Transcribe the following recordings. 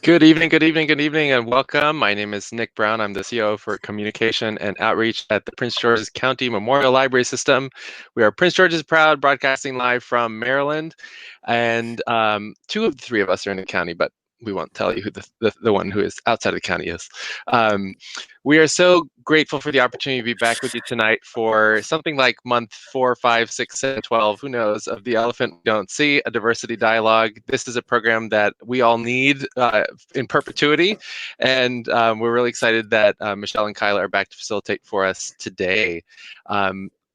Good evening, good evening, good evening, and welcome. My name is Nick Brown. I'm the CEO for Communication and Outreach at the Prince George's County Memorial Library System. We are Prince George's proud, broadcasting live from Maryland, and two of the three of us are in the county, but we won't tell you who the one who is outside of the county is. We are so grateful for the opportunity to be back with you tonight for something like month 4, 5, 6, 7, 12, who knows, of The Elephant We Don't See, a diversity dialogue. This is a program that we all need in perpetuity, and we're really excited that Michelle and Kyla are back to facilitate for us today.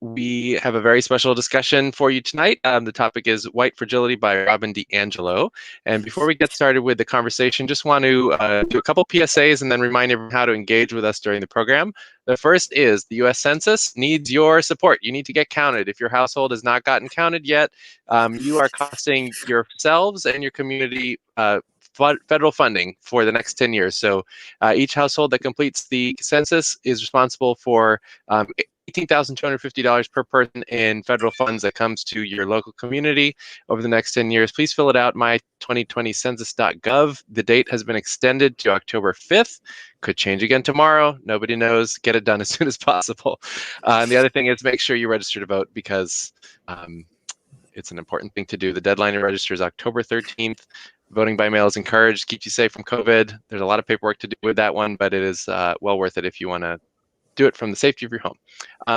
We have a very special discussion for you tonight. The topic is White Fragility by Robin DiAngelo. And before we get started with the conversation, just want to do a couple PSAs and then remind everyone how to engage with us during the program. The first is the U.S. Census needs your support. You need to get counted. If your household has not gotten counted yet, you are costing yourselves and your community federal funding for the next 10 years. So each household that completes the census is responsible for $18,250 per person in federal funds that comes to your local community over the next 10 years. Please fill it out, my2020census.gov. The date has been extended to October 5th. Could change again tomorrow. Nobody knows. Get it done as soon as possible. And the other thing is make sure you register to vote because it's an important thing to do. The deadline to register is October 13th. Voting by mail is encouraged. Keeps you safe from COVID. There's a lot of paperwork to do with that one, but it is well worth it if you want to do it from the safety of your home.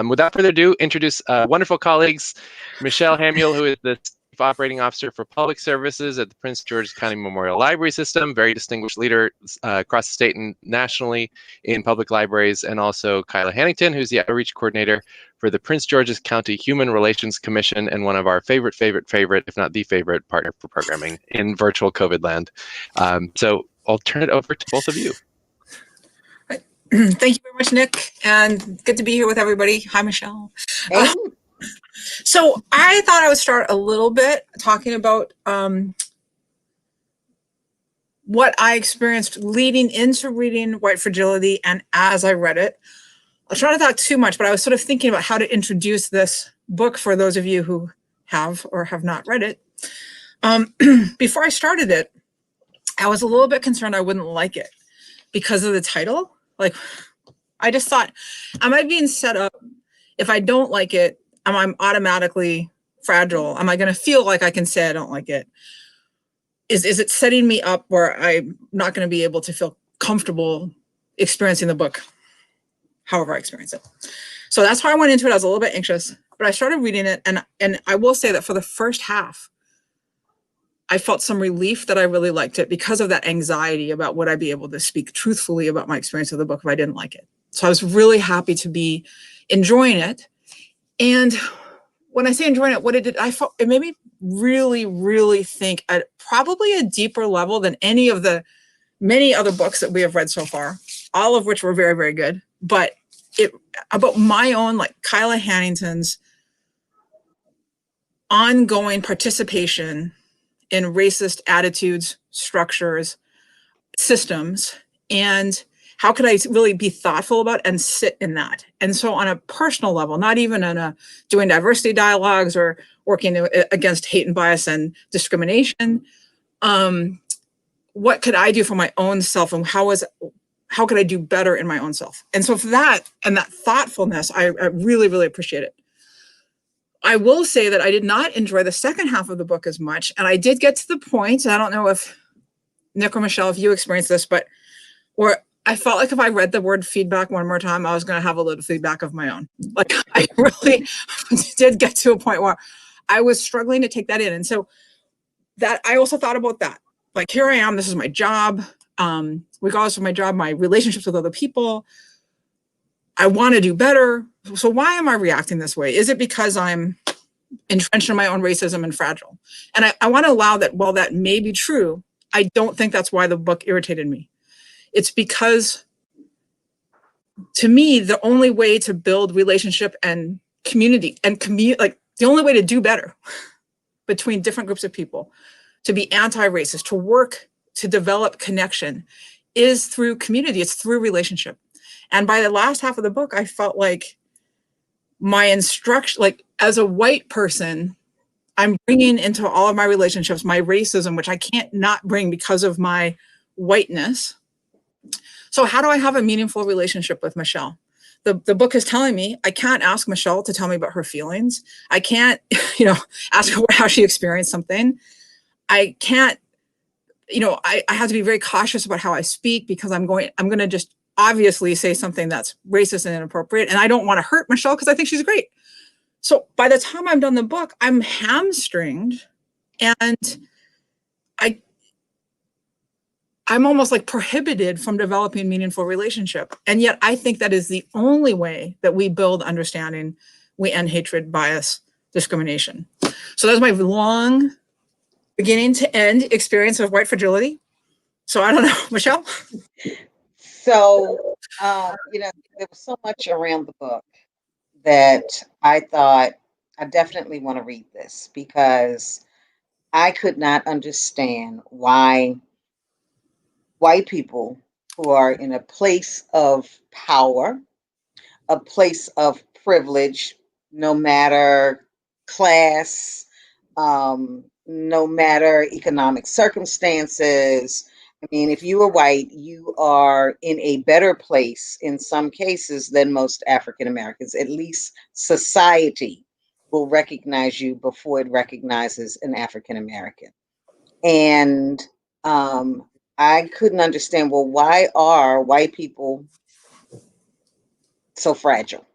Without further ado, introduce wonderful colleagues, Michelle Hamiel, who is the Chief Operating Officer for Public Services at the Prince George's County Memorial Library System, very distinguished leader across the state and nationally in public libraries, and also Kyla Hanington, who's the Outreach Coordinator for the Prince George's County Human Relations Commission and one of our favorite, if not the favorite, partner for programming in virtual COVID land. So I'll turn it over to both of you. Thank you very much, Nick, and good to be here with everybody. Hi, Michelle. So I thought I would start a little bit talking about what I experienced leading into reading White Fragility and as I read it. I'll try not to talk too much, but I was sort of thinking about how to introduce this book for those of you who have or have not read it. Before I started it, I was a little bit concerned I wouldn't like it because of the title. Like, I just thought, am I being set up? If I don't like it, am I automatically fragile? Am I going to feel like I can say I don't like it? Is it setting me up where I'm not going to be able to feel comfortable experiencing the book, however I experience it? So that's how I went into it. I was a little bit anxious, but I started reading it. And I will say that for the first half, I felt some relief that I really liked it because of that anxiety about would I be able to speak truthfully about my experience of the book if I didn't like it. So I was really happy to be enjoying it. And when I say enjoying it, what it did, it made me really, really think at probably a deeper level than any of the many other books that we have read so far, all of which were very, very good. But about my own, like Kyla Hanington's ongoing participation in racist attitudes, structures, systems, and how could I really be thoughtful about and sit in that? And so on a personal level, not even on doing diversity dialogues or working against hate and bias and discrimination, what could I do for my own self and how could I do better in my own self? And so for that and that thoughtfulness, I really, really appreciate it. I will say that I did not enjoy the second half of the book as much. And I did get to the point, and I don't know if Nick or Michelle, if you experienced this, but where I felt like if I read the word feedback one more time, I was going to have a little feedback of my own. Like I really did get to a point where I was struggling to take that in. And so that I also thought about that. Like, here I am, this is my job. Regardless of my job, my relationships with other people, I want to do better. So why am I reacting this way? Is it because I'm entrenched in my own racism and fragile? And I want to allow that while that may be true, I don't think that's why the book irritated me. It's because, to me, the only way to build relationship and community like the only way to do better between different groups of people, to be anti-racist, to work, to develop connection is through community. It's through relationship. And by the last half of the book, I felt like my instruction, like as a white person, I'm bringing into all of my relationships, my racism, which I can't not bring because of my whiteness. So how do I have a meaningful relationship with Michelle? The book is telling me I can't ask Michelle to tell me about her feelings. I can't, ask her how she experienced something. I can't, I have to be very cautious about how I speak, because I'm going to just obviously say something that's racist and inappropriate. And I don't want to hurt Michelle because I think she's great. So by the time I'm done the book, I'm hamstringed, and I'm almost like prohibited from developing meaningful relationship. And yet I think that is the only way that we build understanding, we end hatred, bias, discrimination. So that's my long beginning to end experience of white fragility. So I don't know, Michelle? So, there was so much around the book that I thought I definitely want to read this, because I could not understand why white people who are in a place of power, a place of privilege, no matter class, no matter economic circumstances. I mean, if you are white, you are in a better place in some cases than most African Americans. At least society will recognize you before it recognizes an African American. And I couldn't understand, well, why are white people so fragile?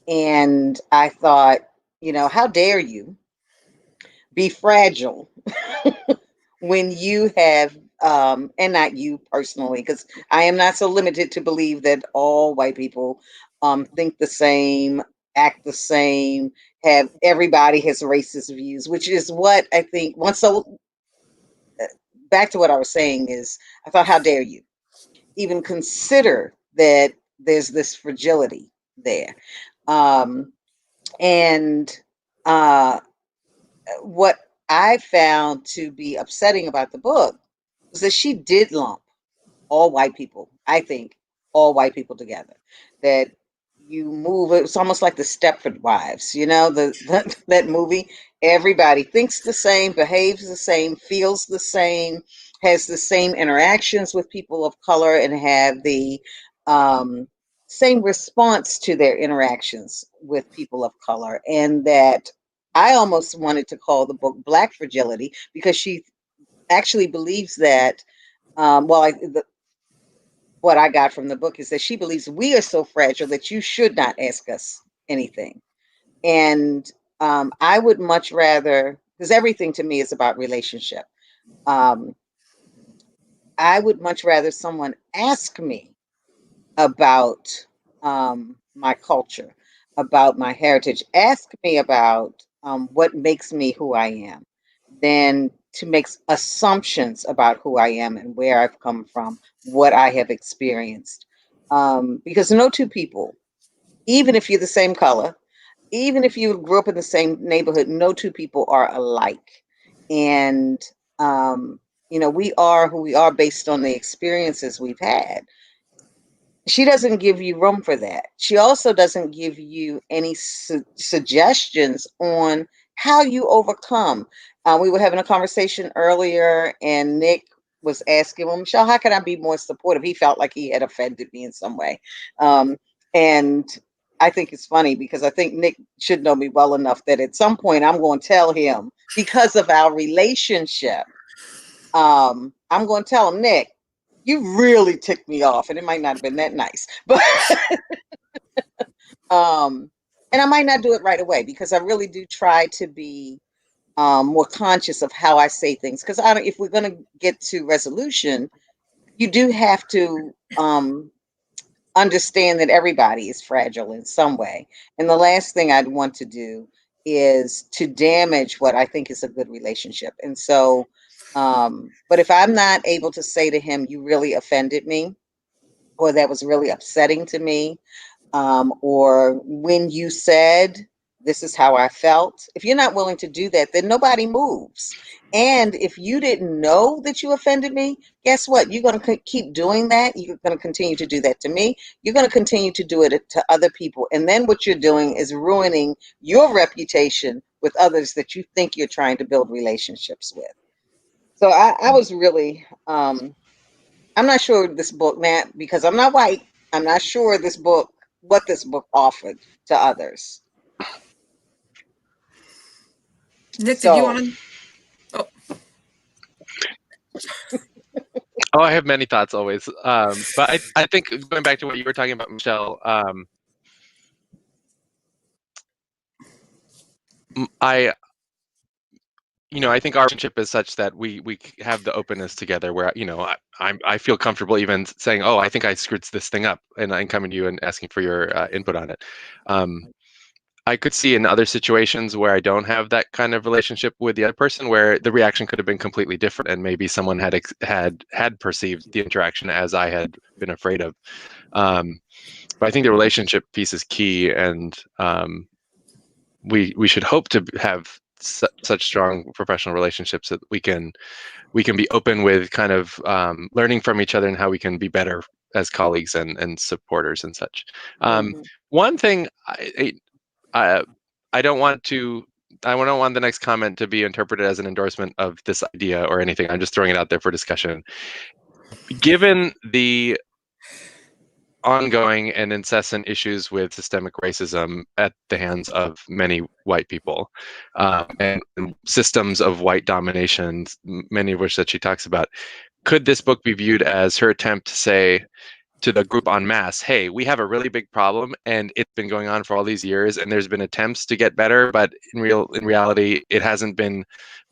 And I thought, how dare you be fragile when you have, and not you personally, because I am not so limited to believe that all white people think the same, act the same, everybody has racist views, which is what I think. Back to what I was saying is, I thought, how dare you even consider that there's this fragility there. And what I found to be upsetting about the book was that she did lump all white people, I think, all white people together. That you move, it's almost like the Stepford Wives, that movie. Everybody thinks the same, behaves the same, feels the same, has the same interactions with people of color, and have the same response to their interactions with people of color. And that I almost wanted to call the book Black Fragility, because she actually believes that, what I got from the book is that she believes we are so fragile that you should not ask us anything. And I would much rather, because everything to me is about relationship. I would much rather someone ask me about my culture, about my heritage, ask me about what makes me who I am, than to make assumptions about who I am and where I've come from, what I have experienced. Because no two people, even if you're the same color, even if you grew up in the same neighborhood, no two people are alike. And, we are who we are based on the experiences we've had. She doesn't give you room for that. She also doesn't give you any suggestions on how you overcome. We were having a conversation earlier, and Nick was asking, well, Michelle, how can I be more supportive? He felt like he had offended me in some way. And I think it's funny, because I think Nick should know me well enough that at some point I'm going to tell him, because of our relationship, I'm going to tell him, Nick, you really ticked me off, and it might not have been that nice, but and I might not do it right away, because I really do try to be more conscious of how I say things. Because if we're going to get to resolution, you do have to understand that everybody is fragile in some way. And the last thing I'd want to do is to damage what I think is a good relationship. And so, but if I'm not able to say to him, you really offended me, or that was really upsetting to me, or when you said, this is how I felt. If you're not willing to do that, then nobody moves. And if you didn't know that you offended me, guess what? You're going to keep doing that. You're going to continue to do that to me. You're going to continue to do it to other people. And then what you're doing is ruining your reputation with others that you think you're trying to build relationships with. So I was really I'm not sure this book, Matt, because I'm not white. I'm not sure what this book offered to others. Nick, did you want to? Oh. Oh, I have many thoughts always. But I think going back to what you were talking about, Michelle, I think our relationship is such that we have the openness together where, I feel comfortable even saying, oh, I think I screwed this thing up, and I'm coming to you and asking for your input on it. I could see in other situations where I don't have that kind of relationship with the other person, where the reaction could have been completely different, and maybe someone had perceived the interaction as I had been afraid of. But I think the relationship piece is key, and we should hope to have such strong professional relationships that we can be open with kind of learning from each other and how we can be better as colleagues and supporters and such. One thing I don't want the next comment to be interpreted as an endorsement of this idea or anything. I'm just throwing it out there for discussion. Given the ongoing and incessant issues with systemic racism at the hands of many white people, and systems of white domination, many of which that she talks about, could this book be viewed as her attempt to say to the group en masse, hey, we have a really big problem, and it's been going on for all these years, and there's been attempts to get better, but in reality, it hasn't been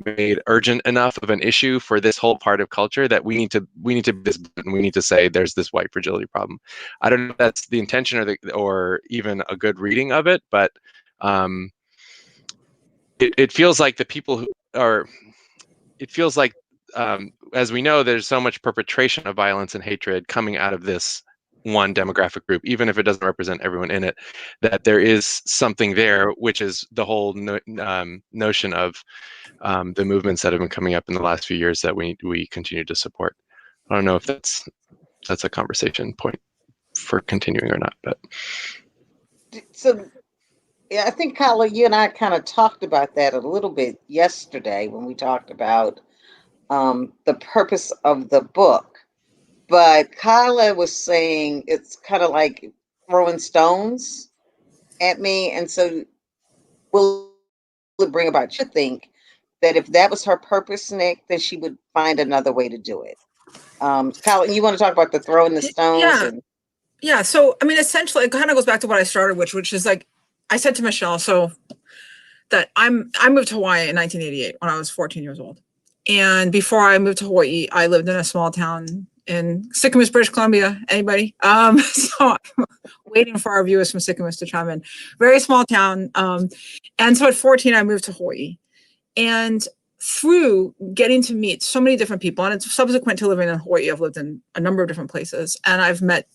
made urgent enough of an issue for this whole part of culture that we need to say there's this white fragility problem. I don't know if that's the intention or even a good reading of it, but it feels like the people who are. It feels like, as we know, there's so much perpetration of violence and hatred coming out of this one demographic group, even if it doesn't represent everyone in it, that there is something there, which is the whole notion of the movements that have been coming up in the last few years that we continue to support. I don't know if that's a conversation point for continuing or not, but. So, yeah, I think, Kyla, you and I kind of talked about that a little bit yesterday when we talked about the purpose of the book. But Kyla was saying it's kind of like throwing stones at me. And so will it bring about, you think that if that was her purpose, Nick, then she would find another way to do it. Kyla, you want to talk about the throwing the stones? Yeah. So, I mean, essentially, it kind of goes back to what I started, which is like, I said to Michelle, so that I moved to Hawaii in 1988 when I was 14 years old. And before I moved to Hawaii, I lived in a small town in Sycamus, British Columbia. Anybody? So I'm waiting for our viewers from Sycamus to chime in. Very small town. And so at 14, I moved to Hawaii. And through getting to meet so many different people, and it's subsequent to living in Hawaii, I've lived in a number of different places, and I've met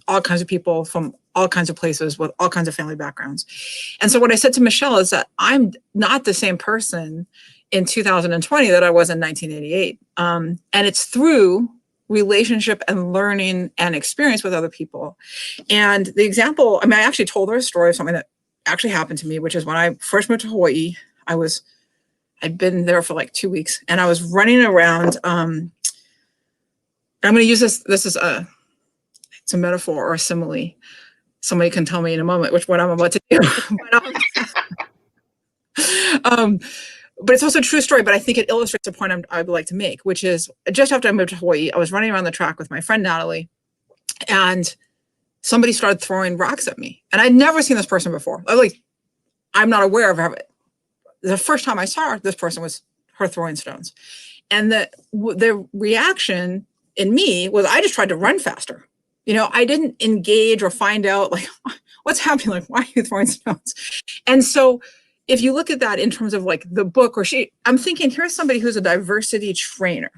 all kinds of people from all kinds of places with all kinds of family backgrounds. And so what I said to Michelle is that I'm not the same person in 2020 that I was in 1988. And it's through relationship and learning and experience with other people. And the example, I mean, I actually told her a story of something that actually happened to me, which is when I first moved to Hawaii, I'd been there for like 2 weeks, and I was running around. I'm going to use this is it's a metaphor or a simile. Somebody can tell me in a moment which one I'm about to do. But it's also a true story, but I think it illustrates a point I would like to make, which is just after I moved to Hawaii, I was running around the track with my friend Natalie, and somebody started throwing rocks at me. And I'd never seen this person before. I'm not aware of it. The first time I saw her, this person was her throwing stones. And the reaction in me was I just tried to run faster. I didn't engage or find out like what's happening, like why are you throwing stones? And so if you look at that in terms of like the book, I'm thinking here's somebody who's a diversity trainer.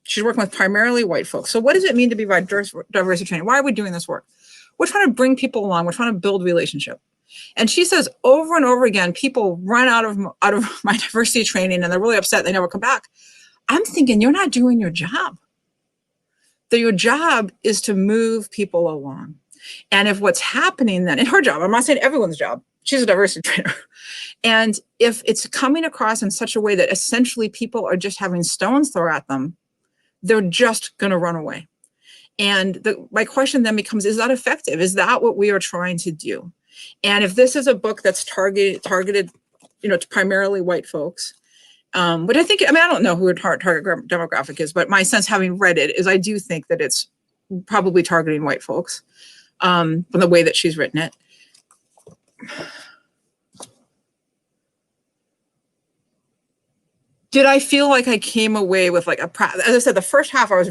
She's working with primarily white folks. So what does it mean to be diversity training? Why are we doing this work? We're trying to bring people along. We're trying to build relationship. And she says over and over again, people run out of my diversity training and they're really upset. They never come back. I'm thinking you're not doing your job. That your job is to move people along. And if what's happening then in her job, I'm not saying everyone's job, she's a diversity trainer. And if it's coming across in such a way that essentially people are just having stones thrown at them, they're just going to run away. And my question then becomes, is that effective? Is that what we are trying to do? And if this is a book that's targeted, to primarily white folks, but I don't know who a target demographic is, but my sense, having read it, is I do think that it's probably targeting white folks from the way that she's written it. Did I feel like I came away with as I said, the first half, I was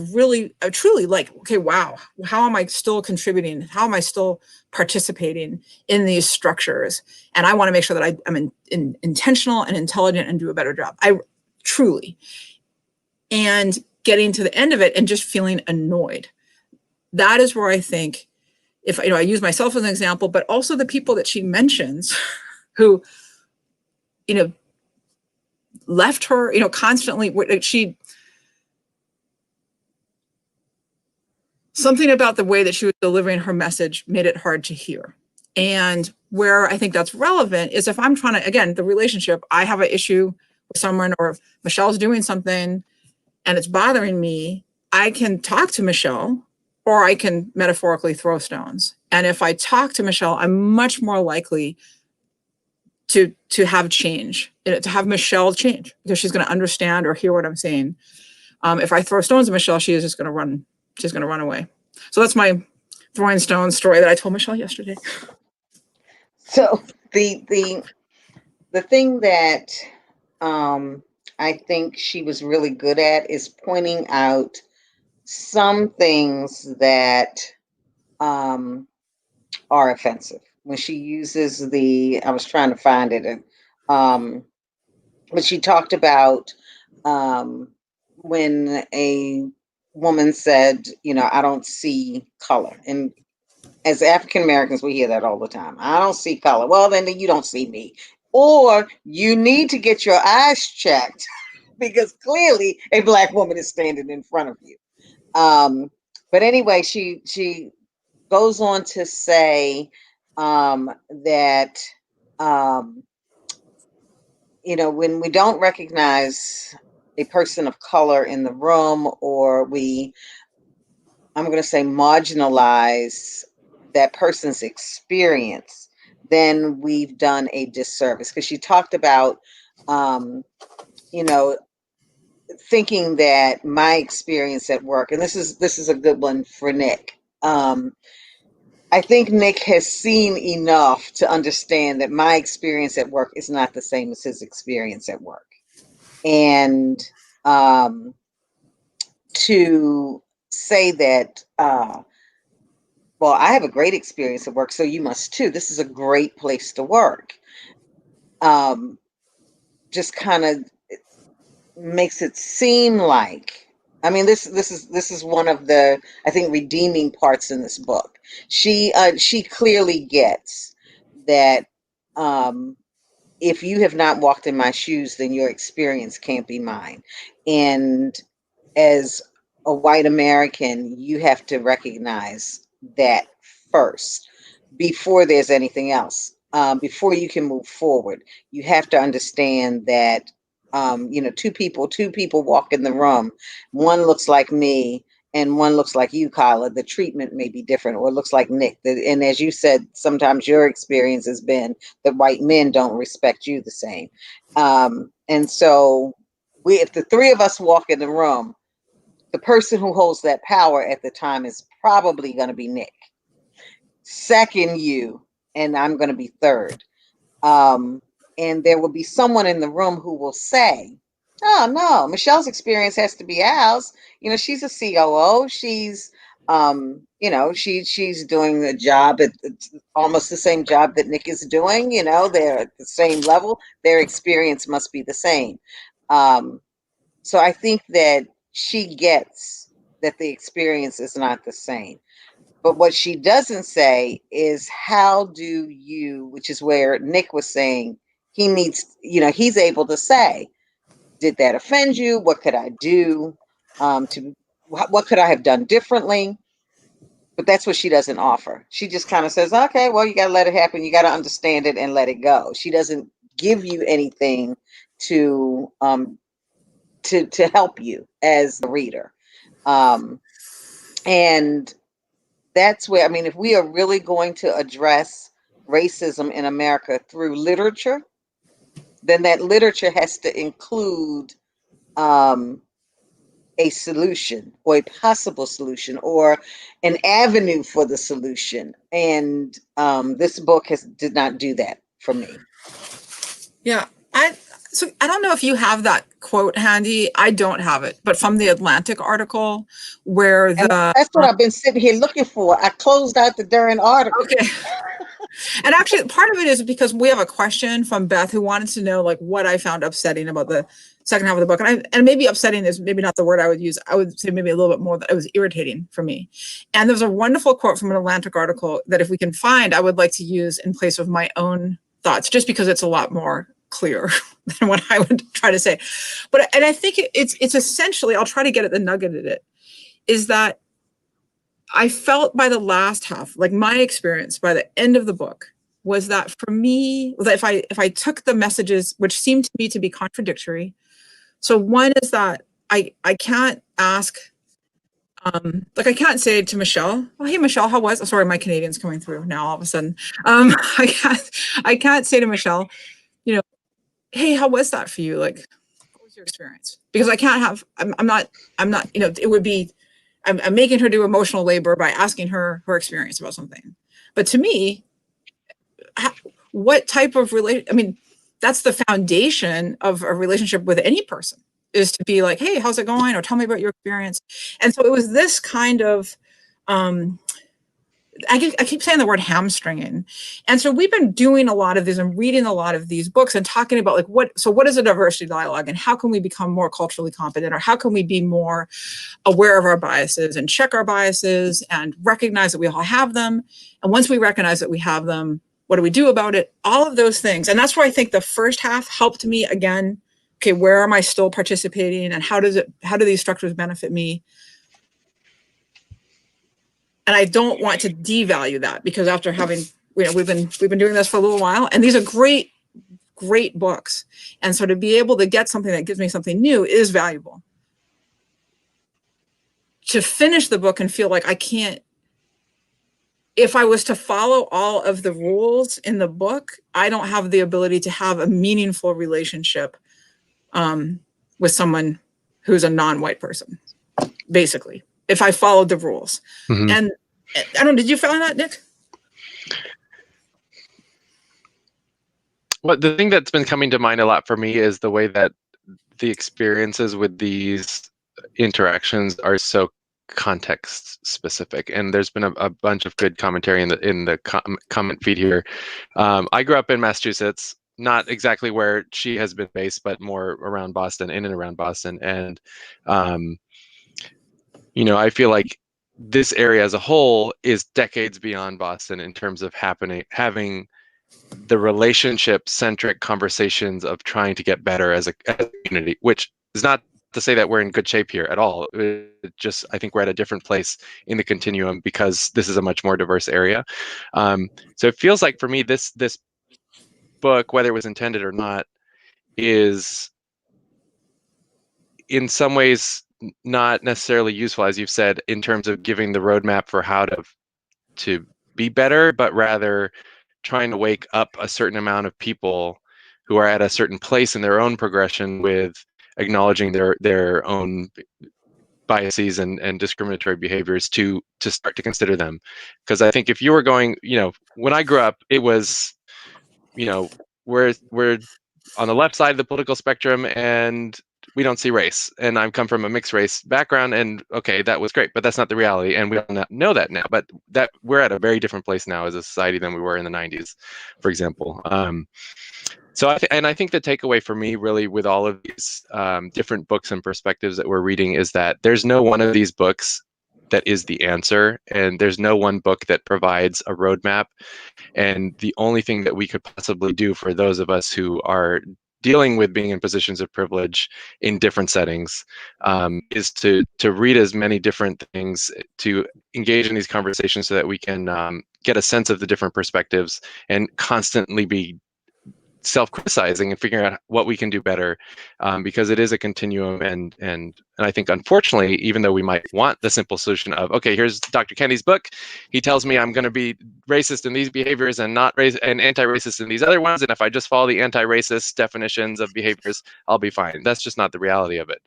truly like, okay, wow, how am I still contributing? How am I still participating in these structures? And I want to make sure that I'm intentional and intelligent and do a better job. Truly. And getting to the end of it and just feeling annoyed. That is where I think, if I use myself as an example, but also the people that she mentions who, left her, constantly. Something about the way that she was delivering her message made it hard to hear. And where I think that's relevant is if I'm trying to, again, the relationship, I have an issue with someone, or Michelle's doing something and it's bothering me, I can talk to Michelle, or I can metaphorically throw stones. And if I talk to Michelle, I'm much more likely to have change, to have Michelle change, because she's going to understand or hear what I'm saying. If I throw stones at Michelle, she is just going to run. She's going to run away. So that's my throwing stones story that I told Michelle yesterday. So the thing that I think she was really good at is pointing out some things that are offensive. When she uses I was trying to find it, and when she talked about when a woman said, I don't see color. And as African Americans, we hear that all the time. I don't see color. Well, then you don't see me. Or you need to get your eyes checked because clearly a Black woman is standing in front of you. But anyway, she goes on to say that, when we don't recognize a person of color in the room, or I'm going to say marginalize that person's experience, then we've done a disservice. Because she talked about, thinking that my experience at work, and this is a good one for Nick. I think Nick has seen enough to understand that my experience at work is not the same as his experience at work. And to say that, well, I have a great experience at work, so you must too. This is a great place to work. Just kind of makes it seem like, this is one of the, I think, redeeming parts in this book. She clearly gets that if you have not walked in my shoes, then your experience can't be mine. And as a white American, you have to recognize that first before there's anything else. Before you can move forward, you have to understand that two people walk in the room. One looks like me and one looks like you, Kyla. The treatment may be different, or it looks like Nick. And as you said, sometimes your experience has been that white men don't respect you the same. And so if the three of us walk in the room, the person who holds that power at the time is probably going to be Nick. Second, you, and I'm going to be third. And there will be someone in the room who will say, oh, no, Michelle's experience has to be ours. She's a COO. She's, she's doing the job it's almost the same job that Nick is doing. They're at the same level. Their experience must be the same. So I think that she gets that the experience is not the same. But what she doesn't say is, how do you, which is where Nick was saying, he needs, he's able to say, did that offend you? What could I do what could I have done differently? But that's what she doesn't offer. She just kind of says, okay, well, you got to let it happen. You got to understand it and let it go. She doesn't give you anything to help you as the reader. And that's where, I mean, if we are really going to address racism in America through literature, then that literature has to include a solution or a possible solution or an avenue for the solution. And this book did not do that for me. Yeah, so I don't know if you have that quote handy. I don't have it, but from the Atlantic article where And that's what I've been sitting here looking for. I closed out the darn article. Okay. And actually, part of it is because we have a question from Beth who wanted to know like what I found upsetting about the second half of the book. And maybe upsetting is maybe not the word I would use. I would say maybe a little bit more that it was irritating for me. And there was a wonderful quote from an Atlantic article that if we can find, I would like to use in place of my own thoughts, just because it's a lot more clear than what I would try to say. And I think it's essentially, I'll try to get at the nugget of it, is that I felt by the last half, like my experience by the end of the book was that for me, that if I took the messages, which seemed to me to be contradictory. So one is that I can't ask, like I can't say to Michelle, oh, hey, Michelle, how was, sorry, my Canadian's coming through now all of a sudden. I can't say to Michelle, you know, hey, how was that for you? Like, what was your experience? Because I can't have, I'm not, you know, it would be, I'm making her do emotional labor by asking her experience about something. But to me, what type of I mean, that's the foundation of a relationship with any person, is to be like, hey, how's it going? Or tell me about your experience. And so it was this kind of, I keep saying the word hamstringing. And so we've been doing a lot of this and reading a lot of these books and talking about like what is a diversity dialogue and how can we become more culturally competent, or how can we be more aware of our biases and check our biases and recognize that we all have them. And once we recognize that we have them, what do we do about it? All of those things. And that's where I think the first half helped me again. Okay, where am I still participating and how do these structures benefit me? And I don't want to devalue that, because after having, you know, we've been doing this for a little while, and these are great books. And so to be able to get something that gives me something new is valuable. To finish the book and feel like I can't, if I was to follow all of the rules in the book, I don't have the ability to have a meaningful relationship with someone who's a non-white person, basically, if I followed the rules. Mm-hmm. And I don't know, did you follow that, Nick? Well, the thing that's been coming to mind a lot for me is the way that the experiences with these interactions are so context specific, and there's been a bunch of good commentary in the comment feed here. I grew up in Massachusetts, not exactly where she has been based, but more around Boston, in and around Boston, and you know, I feel like this area as a whole is decades beyond Boston in terms of having the relationship-centric conversations of trying to get better as a community, which is not to say that we're in good shape here at all. Just, I think we're at a different place in the continuum because this is a much more diverse area. So it feels like for me, this book, whether it was intended or not, is in some ways not necessarily useful, as you've said, in terms of giving the roadmap for how to be better, but rather trying to wake up a certain amount of people who are at a certain place in their own progression with acknowledging their own biases and discriminatory behaviors to start to consider them. Because I think if you were going, you know, when I grew up, it was, you know, we're on the left side of the political spectrum and we don't see race, and I've come from a mixed race background, and okay, that was great, but that's not the reality, and we all know that now. But that we're at a very different place now as a society than we were in the 90s, for example. So I think the takeaway for me really with all of these different books and perspectives that we're reading is that there's no one of these books that is the answer, and there's no one book that provides a roadmap. And the only thing that we could possibly do for those of us who are dealing with being in positions of privilege in different settings is to read as many different things, to engage in these conversations so that we can get a sense of the different perspectives and constantly be self-criticizing and figuring out what we can do better, because it is a continuum. And I think, unfortunately, even though we might want the simple solution of, okay, here's Dr. Kendi's book. He tells me I'm going to be racist in these behaviors and not and anti-racist in these other ones. And if I just follow the anti-racist definitions of behaviors, I'll be fine. That's just not the reality of it.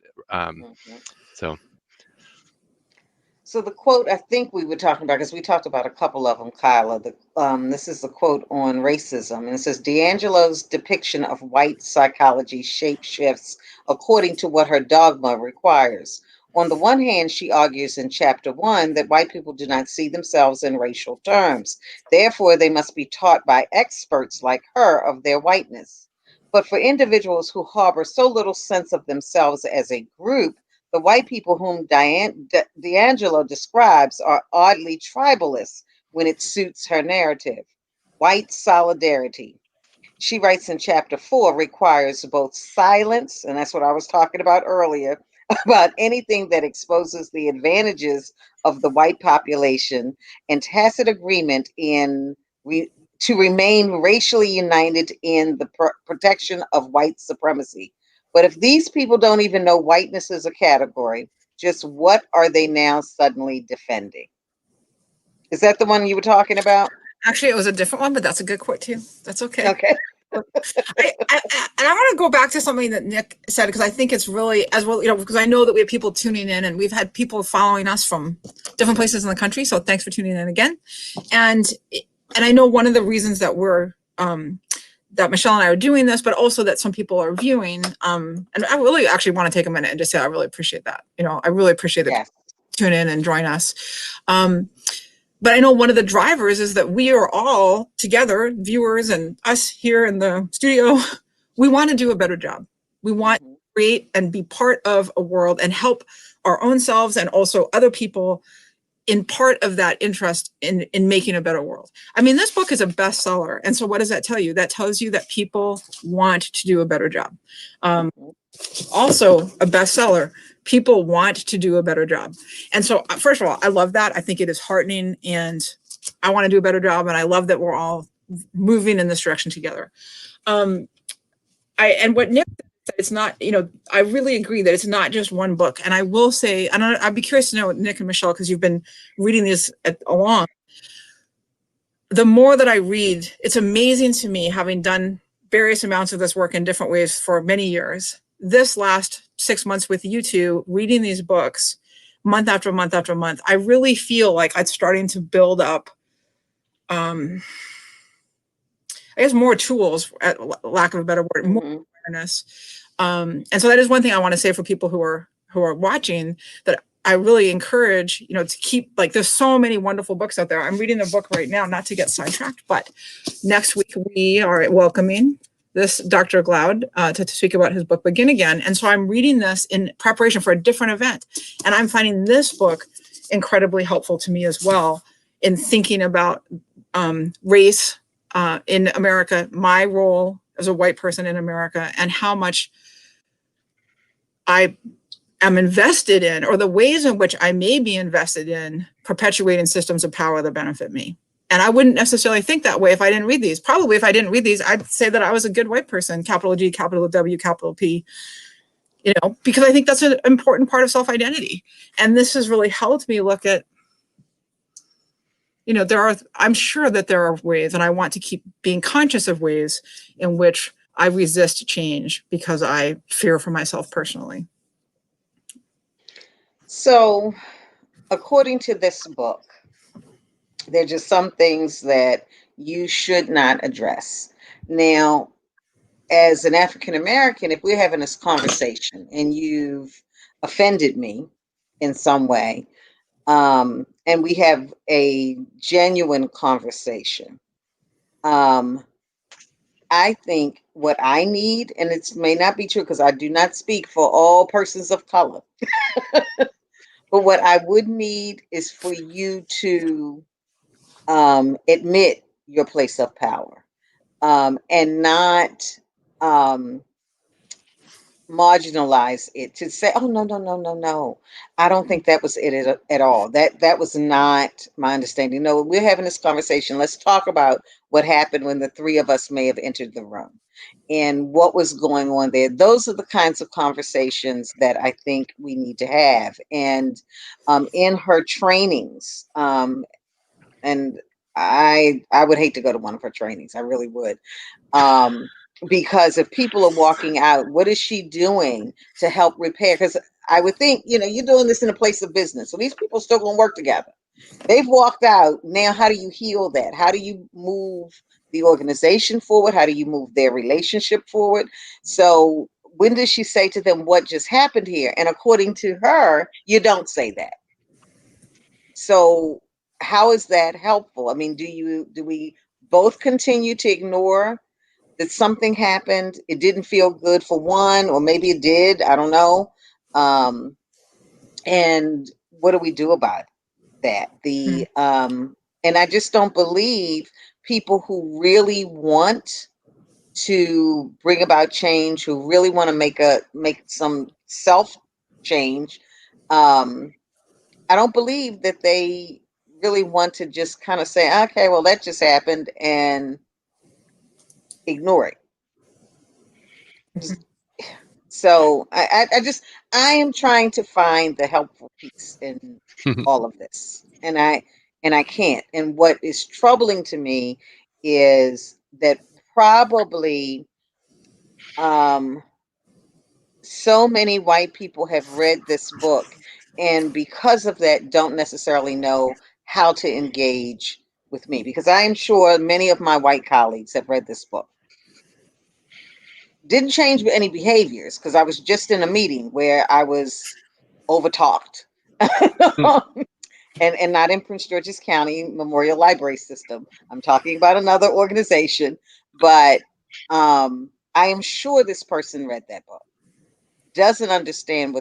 So the quote I think we were talking about, because we talked about a couple of them, Kyla. This is the quote on racism, and it says, DiAngelo's depiction of white psychology shape shifts according to what her dogma requires. On the one hand, she argues in chapter 1 that white people do not see themselves in racial terms. Therefore, they must be taught by experts like her of their whiteness. But for individuals who harbor so little sense of themselves as a group, the white people whom DiAngelo describes are oddly tribalist when it suits her narrative. White solidarity, she writes in chapter 4, requires both silence, and that's what I was talking about earlier, about anything that exposes the advantages of the white population, and tacit agreement to remain racially united in the protection of white supremacy. But if these people don't even know whiteness as a category, just what are they now suddenly defending? Is that the one you were talking about? Actually, it was a different one, but that's a good quote too. That's okay. Okay. And I want to go back to something that Nick said, because I think it's really, as well, because I know that we have people tuning in, and we've had people following us from different places in the country. So thanks for tuning in again. And I know one of the reasons that we're that Michelle and I are doing this, but also that some people are viewing. And I really actually want to take a minute and just say I really appreciate that. I really appreciate that. Yes. Tune in and join us. But I know one of the drivers is that we are all together, viewers and us here in the studio, we want to do a better job. We want to create and be part of a world and help our own selves and also other people in part of that interest in making a better world. I mean, this book is a bestseller. And so what does that tell you? That tells you that people want to do a better job. Also a bestseller, people want to do a better job. And so first of all, I love that. I think it is heartening, and I want to do a better job. And I love that we're all moving in this direction together. And what Nick said, it's not, I really agree that it's not just one book. And I will say, and I'd be curious to know, Nick and Michelle, because you've been reading these along. The more that I read, it's amazing to me, having done various amounts of this work in different ways for many years. This last 6 months with you two, reading these books month after month after month, I really feel like it's starting to build up, I guess, more tools, at lack of a better word, more awareness. And so that is one thing I want to say for people who are watching, that I really encourage, to keep, there's so many wonderful books out there. I'm reading the book right now, not to get sidetracked, but next week we are welcoming this Dr. Glaude to speak about his book, Begin Again. And so I'm reading this in preparation for a different event. And I'm finding this book incredibly helpful to me as well in thinking about race in America, my role as a white person in America, and how much I am invested in, or the ways in which I may be invested in, perpetuating systems of power that benefit me. And I wouldn't necessarily think that way if I didn't read these. Probably if I didn't read these, I'd say that I was a good white person, capital G, capital W, capital P, because I think that's an important part of self-identity. And this has really helped me look at, I'm sure that there are ways, and I want to keep being conscious of ways in which I resist change because I fear for myself personally. So, according to this book, there are just some things that you should not address. Now, as an African American, if we're having this conversation and you've offended me in some way, and we have a genuine conversation, I think what I need, and it may not be true because I do not speak for all persons of color, but what I would need is for you to admit your place of power, and not marginalize it, to say, oh, no, no, no, no, no. I don't think that was it at all. That was not my understanding. No, we're having this conversation. Let's talk about what happened when the three of us may have entered the room and what was going on there. Those are the kinds of conversations that I think we need to have. And in her trainings, and I would hate to go to one of her trainings. I really would. Because if people are walking out, what is she doing to help repair? Because I would think, you're doing this in a place of business. So these people still going to work together. They've walked out. Now, how do you heal that? How do you move the organization forward? How do you move their relationship forward? So when does she say to them, what just happened here? And according to her, you don't say that. So how is that helpful? I mean, do we both continue to ignore that something happened? It didn't feel good for one, or maybe it did. I don't know. And what do we do about that? And I just don't believe people who really want to bring about change, who really want to make some self change. I don't believe that they really want to just kind of say, okay, well, that just happened, and ignore it. So I am trying to find the helpful piece in all of this, and I can't. And what is troubling to me is that probably so many white people have read this book, and because of that, don't necessarily know how to engage with me, because I am sure many of my white colleagues have read this book. Didn't change any behaviors, because I was just in a meeting where I was overtalked. And not in Prince George's County Memorial Library System. I'm talking about another organization, but I am sure this person read that book, doesn't understand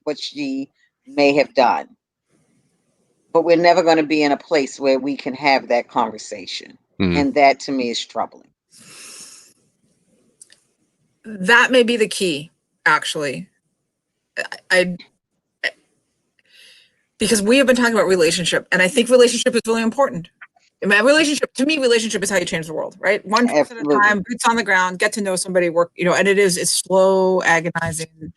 what she may have done. But we're never going to be in a place where we can have that conversation. And that to me is troubling. That may be the key, actually. Because we have been talking about relationship, and I think relationship is really important. To me, relationship is how you change the world, right? One person at a time, boots on the ground, get to know somebody, work, and it's slow, agonizing,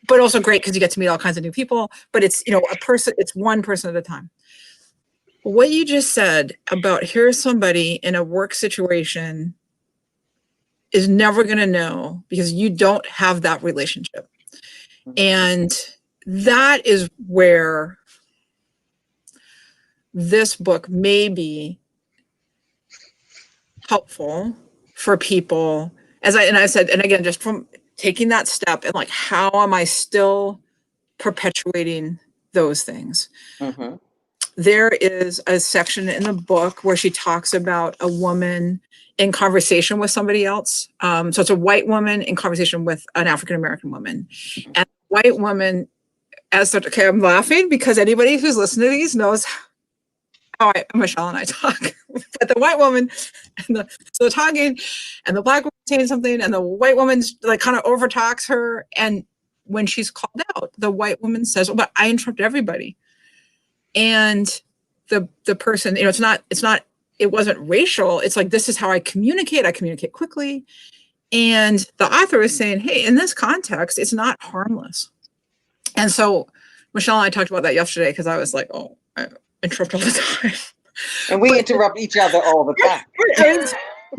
but also great because you get to meet all kinds of new people. But it's, it's one person at a time. What you just said about here's somebody in a work situation is never going to know because you don't have that relationship. And that is where this book may be helpful for people. I said, and again, just from taking that step and how am I still perpetuating those things? Mm-hmm. There is a section in the book where she talks about a woman in conversation with somebody else. So it's a white woman in conversation with an African-American woman. And the white woman, okay, I'm laughing because anybody who's listening to these knows how Michelle and I talk. But the white woman, so they're talking, and the black woman saying something, and the white woman's kind of overtalks her. And when she's called out, the white woman says, "Oh, but I interrupt everybody." And the person, it wasn't racial. It's this is how I communicate. I communicate quickly. And the author is saying, hey, in this context, it's not harmless. And so Michelle and I talked about that yesterday because I was like, oh, I interrupt all the time. And we interrupt each other all the time.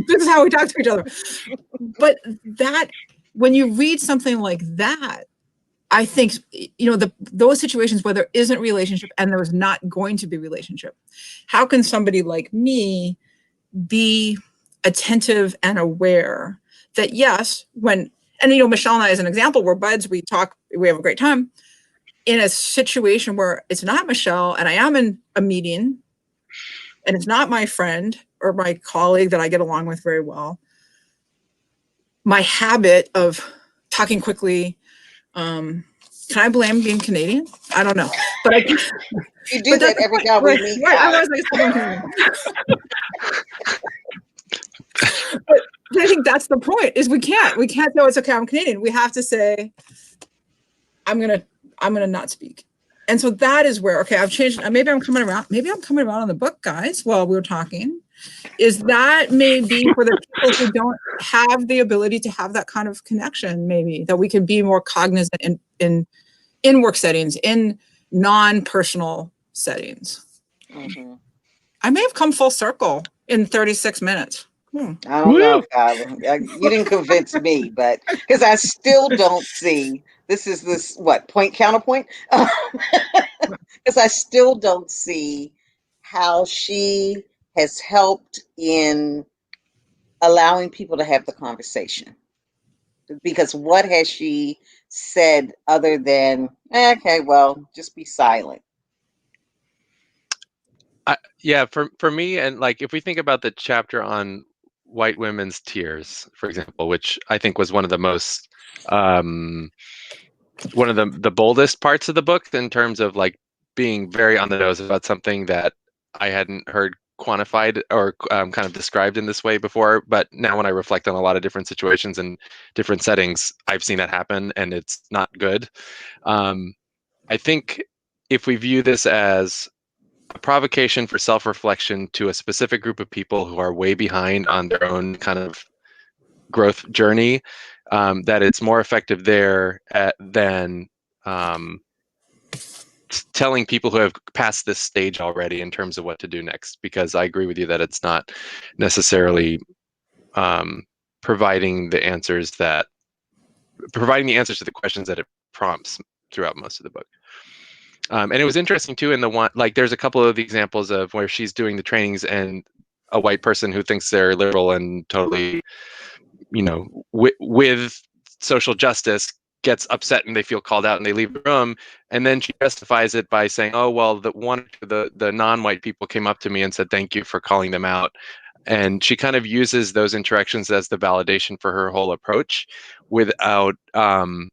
This is how we talk to each other. But that, when you read something like that, I think, those situations where there isn't relationship and there's not going to be relationship, how can somebody like me be attentive and aware that yes, Michelle and I as an example, we're buds, we talk, we have a great time. In a situation where it's not Michelle and I am in a meeting and it's not my friend or my colleague that I get along with very well, my habit of talking quickly, can I blame being Canadian? I don't know, but you do that every time we meet. Right, I think that's the point, is we can't say, oh, it's okay, I'm Canadian. We have to say, I'm gonna not speak. And so that is where, okay, I've changed. Maybe I'm coming around on the book, guys, while we were talking. Is that maybe for the people who don't have the ability to have that kind of connection, maybe that we can be more cognizant in work settings, in non-personal settings. Mm-hmm. I may have come full circle in 36 minutes. I don't know, Kyla. You didn't convince me, but because I still don't see this point counterpoint? Because I still don't see how she has helped in allowing people to have the conversation. Because what has she said other than, okay, well, just be silent? Yeah, for me, and like if we think about the chapter on white women's tears, for example, which I think was one of the most one of the boldest parts of the book in terms of like being very on the nose about something that I hadn't heard quantified or kind of described in this way before. But now when I reflect on a lot of different situations and different settings, I've seen that happen, and it's not good. I think if we view this as a provocation for self-reflection to a specific group of people who are way behind on their own kind of growth journey, that it's more effective there than telling people who have passed this stage already in terms of what to do next. Because I agree with you that it's not necessarily providing the answers to the questions that it prompts throughout most of the book. And it was interesting too in the one, like there's a couple of the examples of where she's doing the trainings and a white person who thinks they're liberal and totally, with social justice gets upset and they feel called out and they leave the room. And then she justifies it by saying, oh, well, the non-white people came up to me and said, thank you for calling them out. And she kind of uses those interactions as the validation for her whole approach without really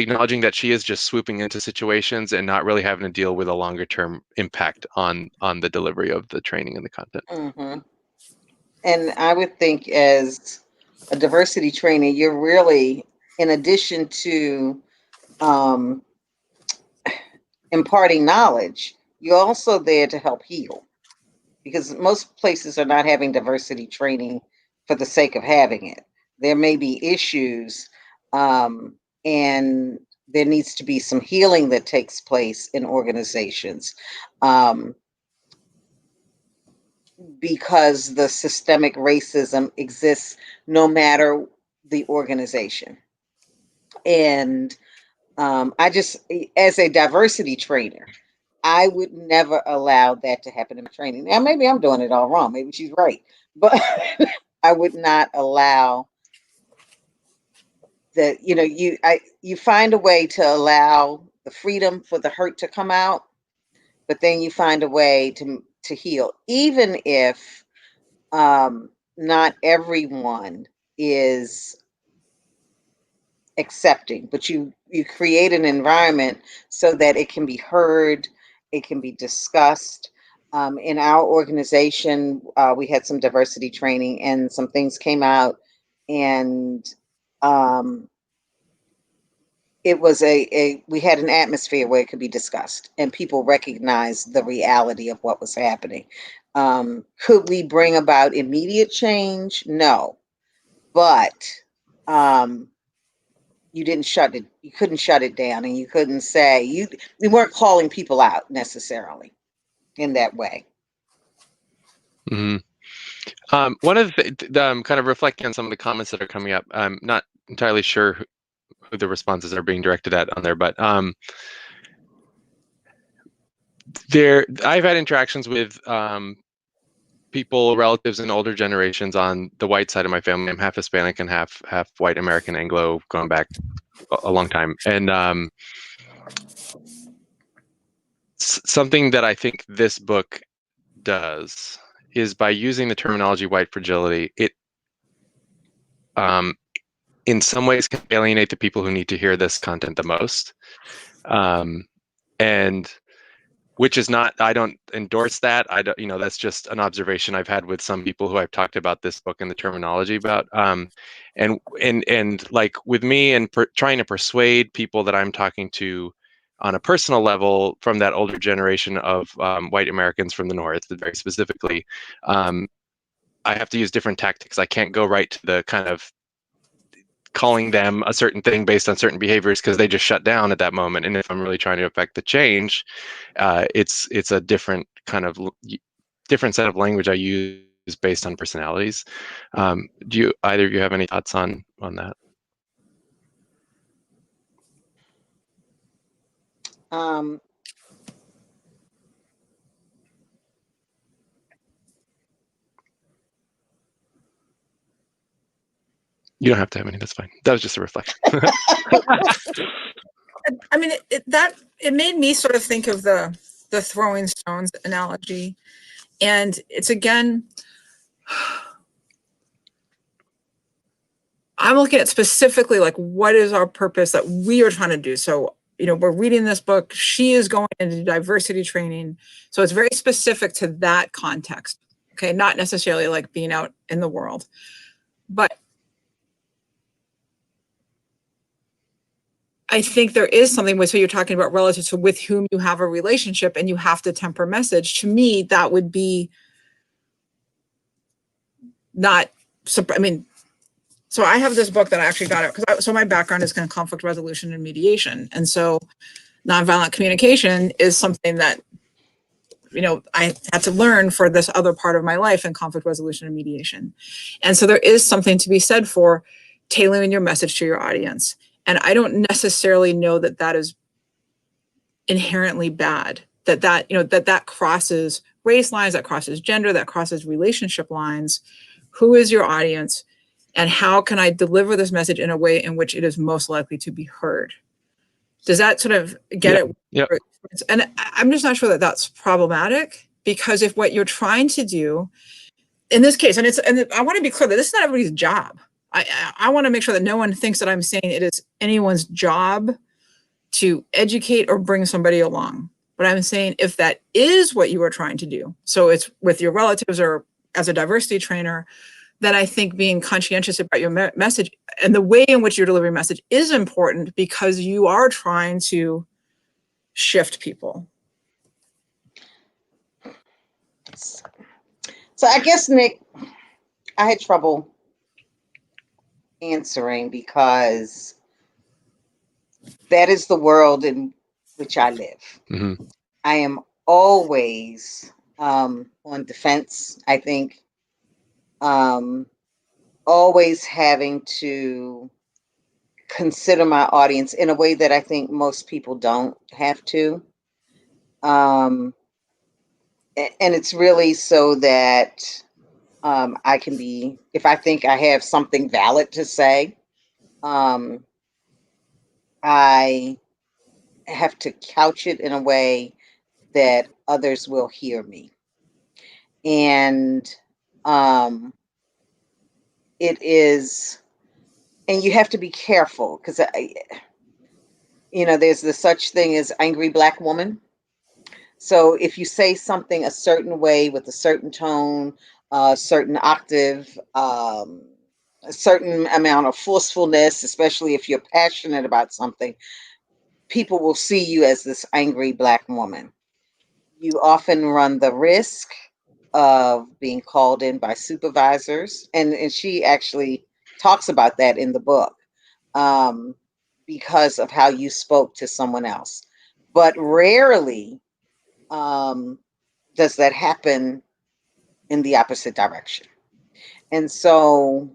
acknowledging that she is just swooping into situations and not really having to deal with a longer term impact on the delivery of the training and the content. Mm-hmm. And I would think as a diversity trainer, you're really, in addition to imparting knowledge, you're also there to help heal. Because most places are not having diversity training for the sake of having it. There may be issues, and there needs to be some healing that takes place in organizations, because the systemic racism exists no matter the organization. And I just, as a diversity trainer, I would never allow that to happen in my training. Now, maybe I'm doing it all wrong. Maybe she's right. But I would not allow that, you find a way to allow the freedom for the hurt to come out, but then you find a way to heal, even if not everyone is accepting, but you create an environment so that it can be heard, it can be discussed. In our organization, we had some diversity training and some things came out, and it was we had an atmosphere where it could be discussed and people recognized the reality of what was happening. Could we bring about immediate change? No, but you couldn't shut it down, and you couldn't say, you weren't calling people out necessarily in that way. Mm-hmm. One of the kind of reflecting on some of the comments that are coming up, I'm not entirely sure who the responses are being directed at on there, but I've had interactions with people, relatives in older generations on the white side of my family. I'm half Hispanic and half white American Anglo, going back a long time. And something that I think this book does is, by using the terminology white fragility, it in some ways can alienate the people who need to hear this content the most. And which is not, I don't endorse that. I don't, that's just an observation I've had with some people who I've talked about this book and the terminology about. And like with me and trying to persuade people that I'm talking to on a personal level from that older generation of white Americans from the North, very specifically, I have to use different tactics. I can't go right to the kind of calling them a certain thing based on certain behaviors because they just shut down at that moment. And if I'm really trying to affect the change, it's a different kind of different set of language I use based on personalities. Do either of you have any thoughts on that? You don't have to have any. That's fine. That was just a reflection. I mean, it made me sort of think of the throwing stones analogy, and it's again, I'm looking at specifically like what is our purpose that we are trying to do. So, we're reading this book. She is going into diversity training, so it's very specific to that context. Okay, not necessarily like being out in the world, but I think there is something with, so you're talking about relative to with whom you have a relationship and you have to temper message. To me, that would be not, I mean, so I have this book that I actually got it because so my background is in conflict resolution and mediation. And so nonviolent communication is something that, I had to learn for this other part of my life in conflict resolution and mediation. And so there is something to be said for tailoring your message to your audience. And I don't necessarily know that that is inherently bad, that crosses race lines, that crosses gender, that crosses relationship lines. Who is your audience? And how can I deliver this message in a way in which it is most likely to be heard? Does that sort of get it? Yeah. And I'm just not sure that that's problematic, because if what you're trying to do in this case, and I want to be clear that this is not everybody's job. I want to make sure that no one thinks that I'm saying it is anyone's job to educate or bring somebody along. But I'm saying if that is what you are trying to do, so it's with your relatives or as a diversity trainer, then I think being conscientious about your message and the way in which you're delivering message is important, because you are trying to shift people. So I guess, Nick, I had trouble answering because that is the world in which I live. Mm-hmm. I am always on defense, I think. Always having to consider my audience in a way that I think most people don't have to. And it's really so that I can be, if I think I have something valid to say, I have to couch it in a way that others will hear me. And it is, and you have to be careful because, there's the such thing as angry Black woman. So if you say something a certain way with a certain tone, a certain octave, a certain amount of forcefulness, especially if you're passionate about something, people will see you as this angry Black woman. You often run the risk of being called in by supervisors. And she actually talks about that in the book, because of how you spoke to someone else. But rarely does that happen in the opposite direction. And so,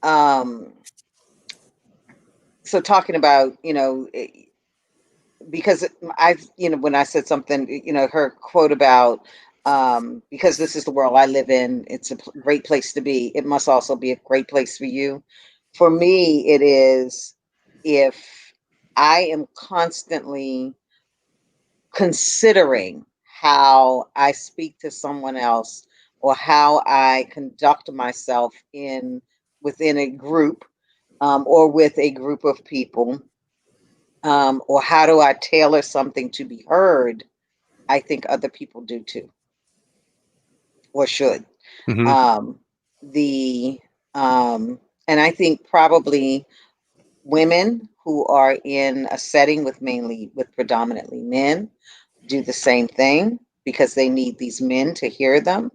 so talking about, because I've, when I said something, her quote about, because this is the world I live in, it's a great place to be. It must also be a great place for you. For me, it is, if I am constantly considering how I speak to someone else or how I conduct myself within a group, or with a group of people, or how do I tailor something to be heard, I think other people do too, or should. Mm-hmm. The and I think probably women who are in a setting with predominantly men do the same thing because they need these men to hear them.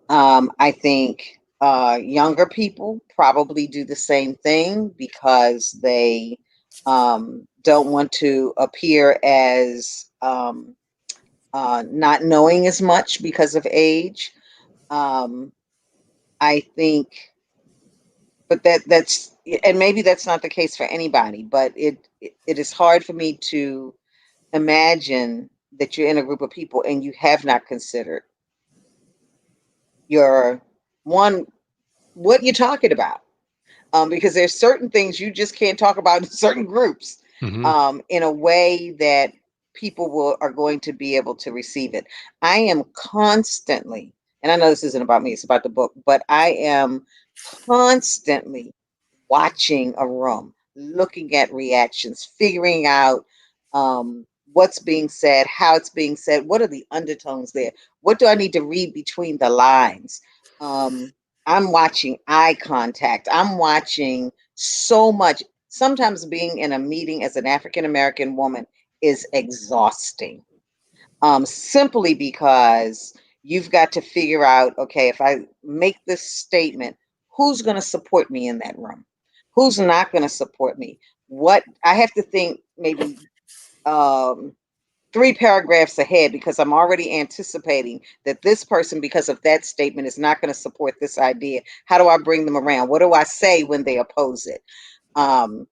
I think younger people probably do the same thing because they don't want to appear as not knowing as much because of age. I think, but that's, and maybe that's not the case for anybody, but it is hard for me to imagine that you're in a group of people and you have not considered your one, what you're talking about. Because there's certain things you just can't talk about in certain groups in a way that people are going to be able to receive it. I am constantly, and I know this isn't about me, it's about the book, but I am constantly watching a room, looking at reactions, figuring out what's being said, how it's being said, what are the undertones there, what do I need to read between the lines. I'm watching eye contact. I'm watching so much. Sometimes being in a meeting as an African American woman is exhausting. Simply because you've got to figure out, okay, if I make this statement, who's going to support me in that room? Who's not going to support me? What I have to think maybe 3 paragraphs ahead because I'm already anticipating that this person, because of that statement, is not going to support this idea. How do I bring them around? What do I say when they oppose it? And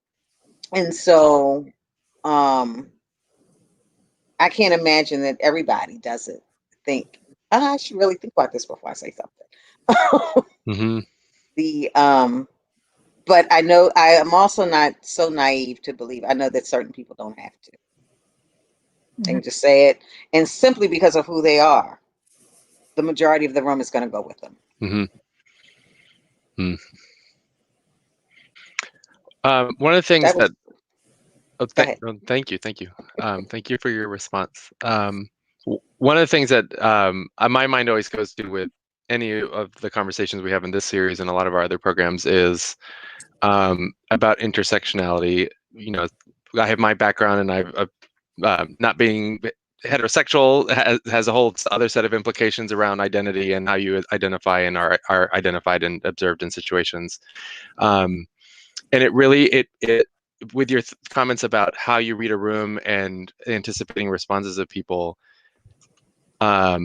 so I can't imagine that everybody doesn't think, I should really think about this before I say something. But I know I am also not so naive to believe. I know that certain people don't have to. They can just say it, and simply because of who they are, the majority of the room is going to go with them. One of the things that thank you. Thank you for your response. One of the things that my mind always goes to with any of the conversations we have in this series and a lot of our other programs is about intersectionality. You know, I have my background, and I've not being heterosexual has a whole other set of implications around identity and how you identify and are identified and observed in situations. And it really, it with your comments about how you read a room and anticipating responses of people, I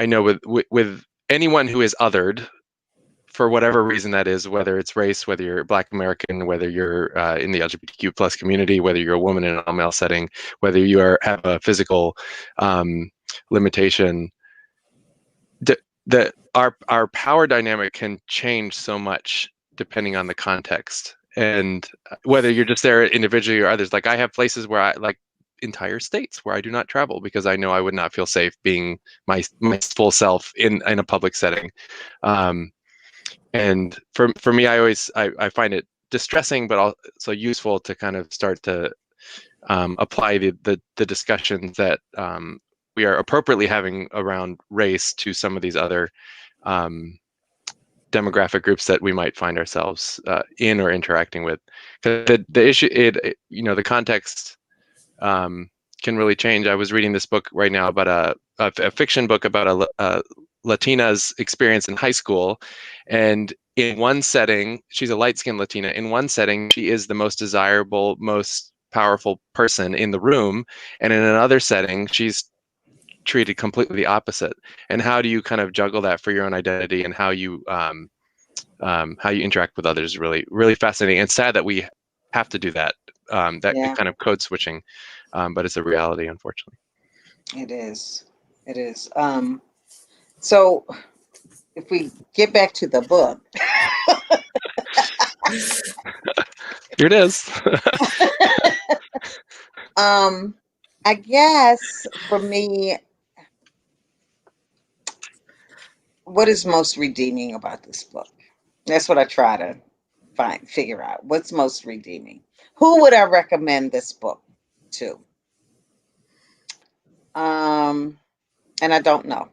know with anyone who is othered, for whatever reason that is, whether it's race, whether you're Black American, whether you're in the LGBTQ plus community, whether you're a woman in an all-male setting, whether you have a physical limitation, our power dynamic can change so much depending on the context. And whether you're just there individually or others, like I have places where I like entire states where I do not travel because I know I would not feel safe being my full self in a public setting. And for me, I find it distressing, but also useful to kind of start to apply the discussions that we are appropriately having around race to some of these other demographic groups that we might find ourselves in or interacting with. Because the issue, the context can really change. I was reading this book right now about a fiction book about a Latina's experience in high school, and in one setting, she's a light-skinned Latina. In one setting, she is the most desirable, most powerful person in the room, and in another setting, she's treated completely the opposite. And how do you kind of juggle that for your own identity and how you interact with others is really, really fascinating. And sad that we have to do that. Kind of code switching, but it's a reality, unfortunately. It is. It is. So if we get back to the book. Here it is. I guess for me, what is most redeeming about this book? That's what I try to figure out. What's most redeeming? Who would I recommend this book to? And I don't know.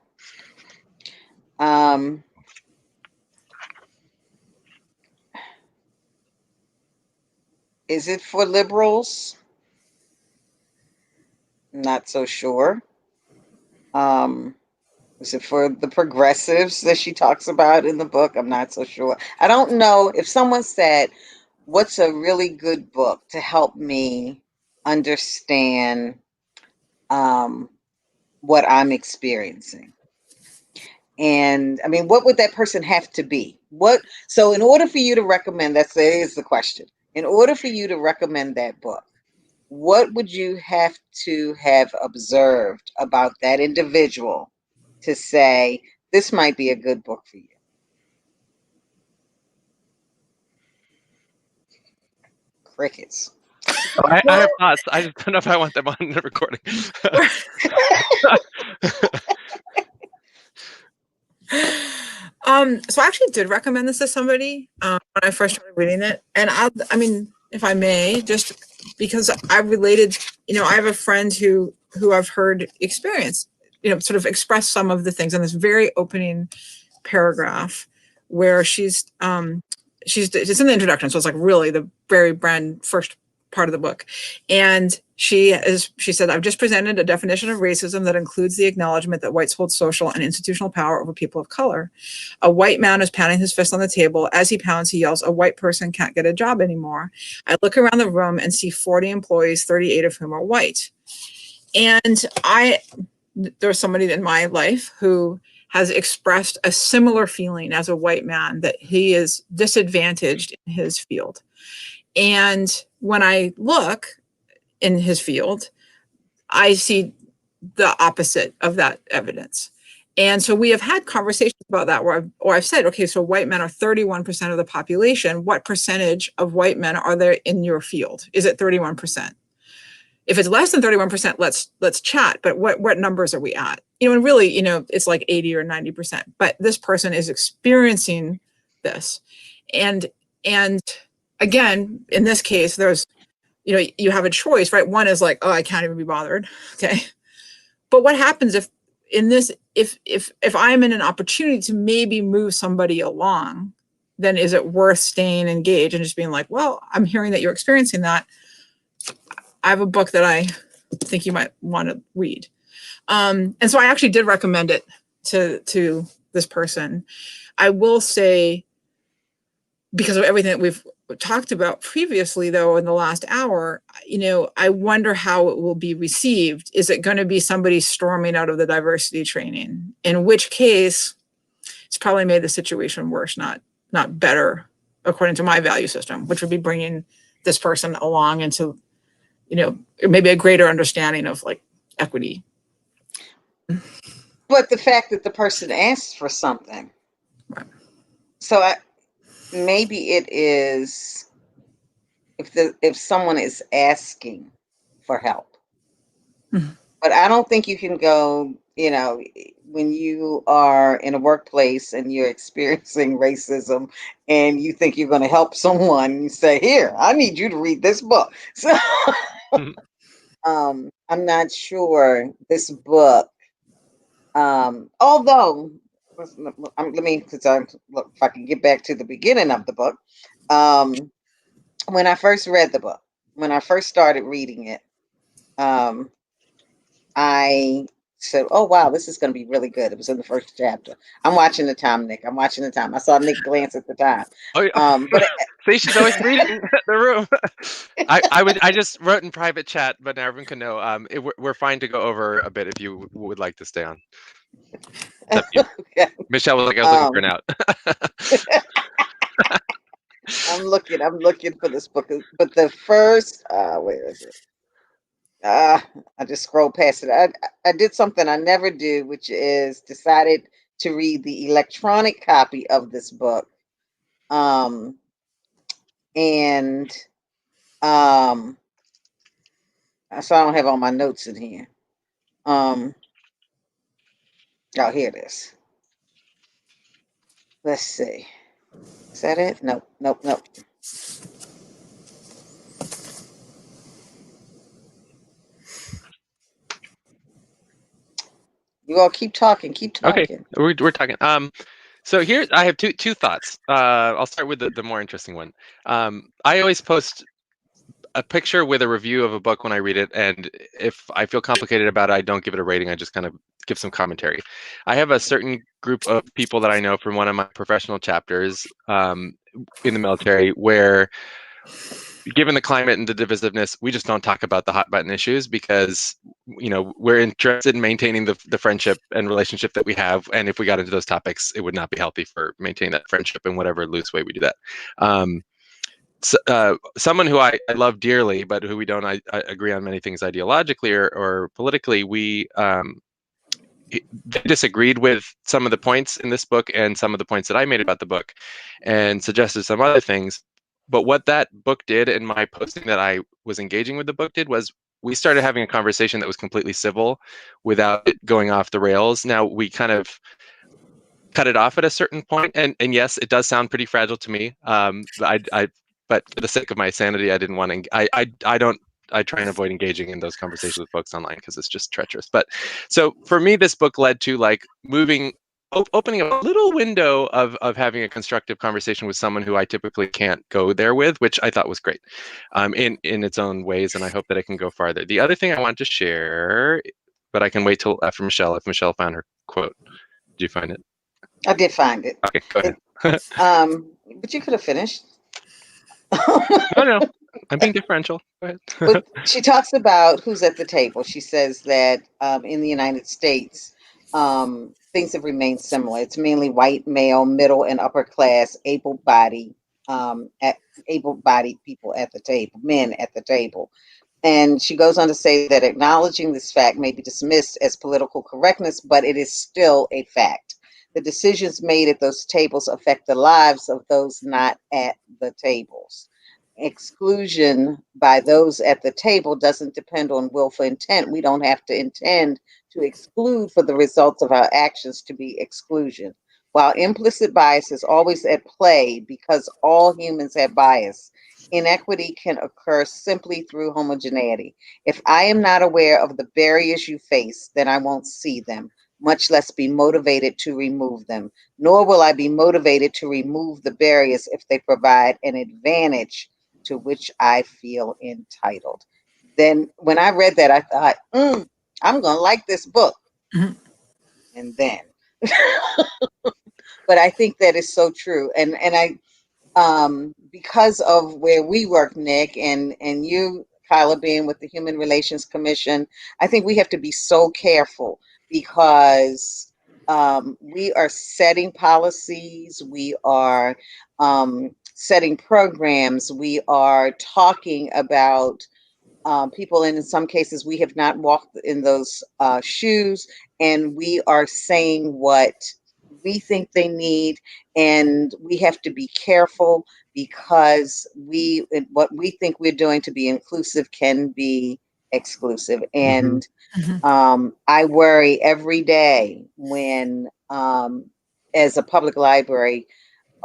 Is it for liberals? Not so sure. Is it for the progressives that she talks about in the book? I'm not so sure. I don't know if someone said, what's a really good book to help me understand what I'm experiencing? And I mean, what would that person have to be? So in order for you to recommend, that is the question. In order for you to recommend that book, what would you have to have observed about that individual to say, this might be a good book for you? Crickets. I have thoughts. I just don't know if I want them on the recording. So I actually did recommend this to somebody when I first started reading it. And I mean, if I may, just because I related, I have a friend who I've heard experience, sort of express some of the things in this very opening paragraph where it's in the introduction. So it's like really the very brand first part of the book. And she said, I've just presented a definition of racism that includes the acknowledgement that whites hold social and institutional power over people of color. A white man is pounding his fist on the table. As he pounds, he yells, a white person can't get a job anymore. I look around the room and see 40 employees, 38 of whom are white. And there's somebody in my life who has expressed a similar feeling as a white man, that he is disadvantaged in his field. And when I look in his field, I see the opposite of that evidence. And so we have had conversations about that where I've said, okay, so white men are 31% of the population. What percentage of white men are there in your field? Is it 31%? If it's less than 31%, let's chat. But what numbers are we at? And really, it's like 80 or 90%. But this person is experiencing this. And again, in this case, there's, you have a choice, right? One is like, oh, I can't even be bothered. Okay. But what happens if I'm in an opportunity to maybe move somebody along, then is it worth staying engaged and just being like, well, I'm hearing that you're experiencing that. I have a book that I think you might want to read. And so I actually did recommend it to this person. I will say, because of everything that we've talked about previously, though, in the last hour, I wonder how it will be received. Is it going to be somebody storming out of the diversity training? In which case, it's probably made the situation worse, not better, according to my value system, which would be bringing this person along into, maybe a greater understanding of like equity. But the fact that the person asks for something. Right. So maybe it is if someone is asking for help. Mm-hmm. But I don't think you can go, when you are in a workplace and you're experiencing racism and you think you're going to help someone, you say, here, I need you to read this book. So I'm not sure this book, although, if I can get back to the beginning of the book. When I first read the book, when I first started reading it, I said, oh, wow, this is going to be really good. It was in the first chapter. I'm watching the time, Nick. I'm watching the time. I saw Nick glance at the time. Oh, yeah. But see, she's always reading the room. I just wrote in private chat, but now everyone can know. We're fine to go over a bit if you would like to stay on. Okay. Michelle was like, I was looking for an out. I'm looking for this book, but the first, where is it? I just scrolled past it. I did something I never do, which is decided to read the electronic copy of this book. So I don't have all my notes in here. Oh, here it is. Let's see. Is that it? Nope. You all keep talking. Keep Okay, talking. we're talking. So here I have two thoughts. I'll start with the more interesting one. I always post a picture with a review of a book when I read it, and if I feel complicated about it, I don't give it a rating. I just kind of give some commentary. I have a certain group of people that I know from one of my professional chapters in the military where, given the climate and the divisiveness, we just don't talk about the hot button issues because, you know, we're interested in maintaining the friendship and relationship that we have. And if we got into those topics, it would not be healthy for maintaining that friendship in whatever loose way we do that. Someone who I love dearly, but who we don't I agree on many things ideologically or politically, they disagreed with some of the points in this book and some of the points that I made about the book and suggested some other things. But what that book did and my posting that I was engaging with the book did was we started having a conversation that was completely civil without it going off the rails. Now we kind of cut it off at a certain point, and yes, it does sound pretty fragile to me. But for the sake of my sanity, I didn't want to. I try and avoid engaging in those conversations with folks online because it's just treacherous. But so for me, this book led to like opening a little window of having a constructive conversation with someone who I typically can't go there with, which I thought was great, in its own ways, and I hope that I can go farther. The other thing I want to share, but I can wait till after Michelle, if Michelle found her quote. Did you find it? I did find it. Okay, go ahead. But you could have finished. No, I'm being differential. Go ahead. But she talks about who's at the table. She says that in the United States, things have remained similar. It's mainly white, male, middle, and upper class, able-bodied people at the table, men at the table. And she goes on to say that acknowledging this fact may be dismissed as political correctness, but it is still a fact. The decisions made at those tables affect the lives of those not at the tables. Exclusion by those at the table doesn't depend on willful intent. We don't have to intend to exclude for the results of our actions to be exclusion. While implicit bias is always at play because all humans have bias, inequity can occur simply through homogeneity. If I am not aware of the barriers you face, then I won't see them, much less be motivated to remove them. Nor will I be motivated to remove the barriers if they provide an advantage to which I feel entitled. Then when I read that, I thought, I'm going to like this book. Mhm. And then, but I think that is so true. And I, because of where we work, Nick, and you, Kyla, being with the Human Relations Commission, I think we have to be so careful because we are setting policies, we are setting programs, we are talking about people, and in some cases we have not walked in those shoes, and we are saying what we think they need, and we have to be careful because what we think we're doing to be inclusive can be exclusive. And I worry every day when, as a public library,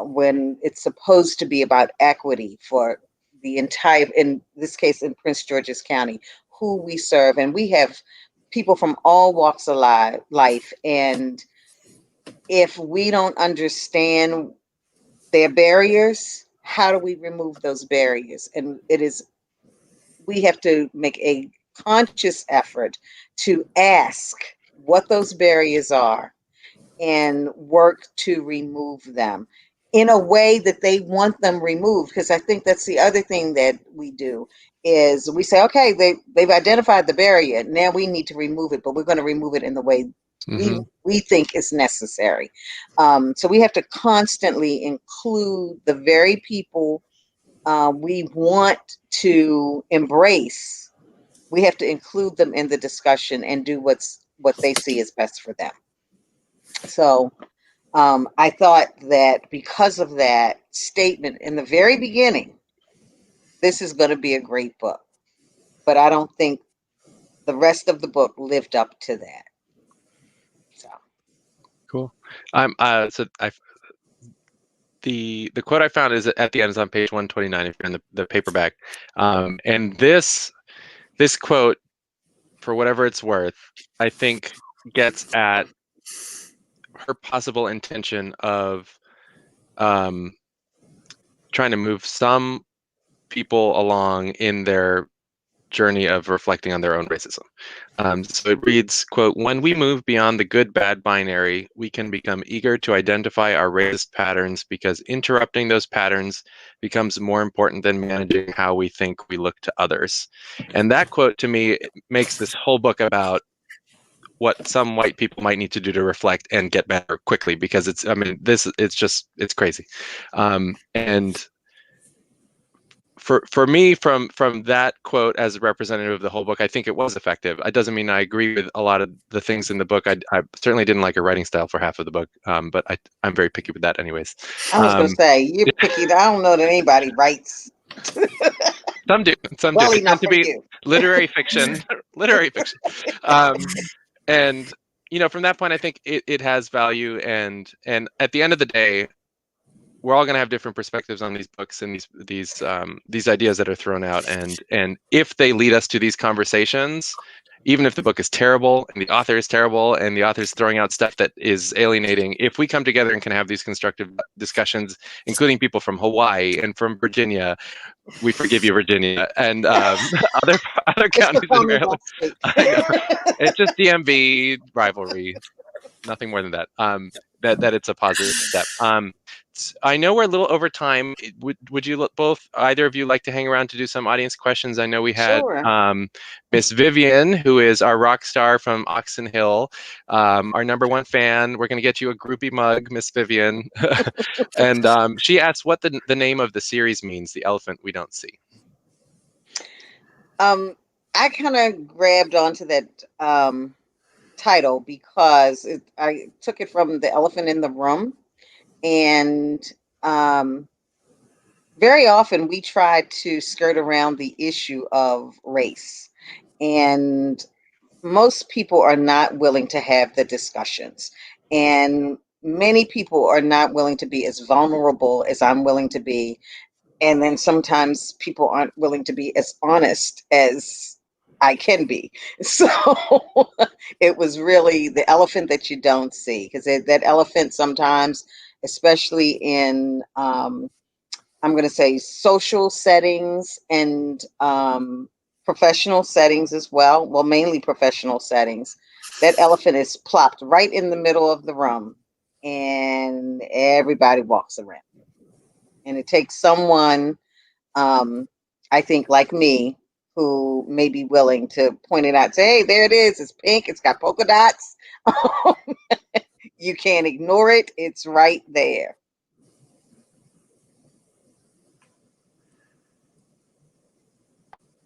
when it's supposed to be about equity for the entire, in this case, in Prince George's County, who we serve. And we have people from all walks of life. And if we don't understand their barriers, how do we remove those barriers? And we have to make a conscious effort to ask what those barriers are and work to remove them in a way that they want them removed. Because I think that's the other thing that we do is we say, okay, they've identified the barrier. Now we need to remove it, but we're going to remove it in the way we think is necessary. So we have to constantly include the very people we want to embrace. We have to include them in the discussion and do what they see is best for them. So I thought that because of that statement in the very beginning, this is going to be a great book. But I don't think the rest of the book lived up to that. So Cool. The quote I found is at the end, is on page 129 if you're in the paperback. And this quote, for whatever it's worth, I think gets at her possible intention of trying to move some people along in their journey of reflecting on their own racism. So it reads, quote, "When we move beyond the good-bad binary, we can become eager to identify our racist patterns because interrupting those patterns becomes more important than managing how we think we look to others." And that quote to me makes this whole book about what some white people might need to do to reflect and get better quickly, because it's crazy. And for me, from that quote as a representative of the whole book, I think it was effective. It doesn't mean I agree with a lot of the things in the book. I certainly didn't like her writing style for half of the book, but I'm very picky with that anyways. I was going to say, you're picky. I don't know that anybody writes. Some do. Some well, do. enough To for be you. literary fiction. Literary fiction. And, from that point, I think it has value. And at the end of the day, we're all going to have different perspectives on these books and these ideas that are thrown out. And if they lead us to these conversations, even if the book is terrible and the author is terrible and the author is throwing out stuff that is alienating, if we come together and can have these constructive discussions, including people from Hawaii and from Virginia, we forgive you, Virginia, and other counties in Maryland. I know. It's just DMV rivalry, nothing more than that. That it's a positive step. I know we're a little over time. Would you either of you like to hang around to do some audience questions? I know we had Sure. Miss Vivian, who is our rock star from Oxon Hill, our #1 fan. We're going to get you a groupie mug, Miss Vivian. And she asked what the name of the series means, The Elephant We Don't See. I kind of grabbed onto that title because I took it from The Elephant in the Room. And very often we try to skirt around the issue of race. And most people are not willing to have the discussions. And many people are not willing to be as vulnerable as I'm willing to be. And then sometimes people aren't willing to be as honest as I can be. So it was really the elephant that you don't see, because that elephant sometimes, especially in, I'm going to say social settings and professional settings as well. Well, mainly professional settings. That elephant is plopped right in the middle of the room and everybody walks around. And it takes someone, I think, like me, who may be willing to point it out, say, hey, there it is. It's pink. It's got polka dots. You can't ignore it. It's right there.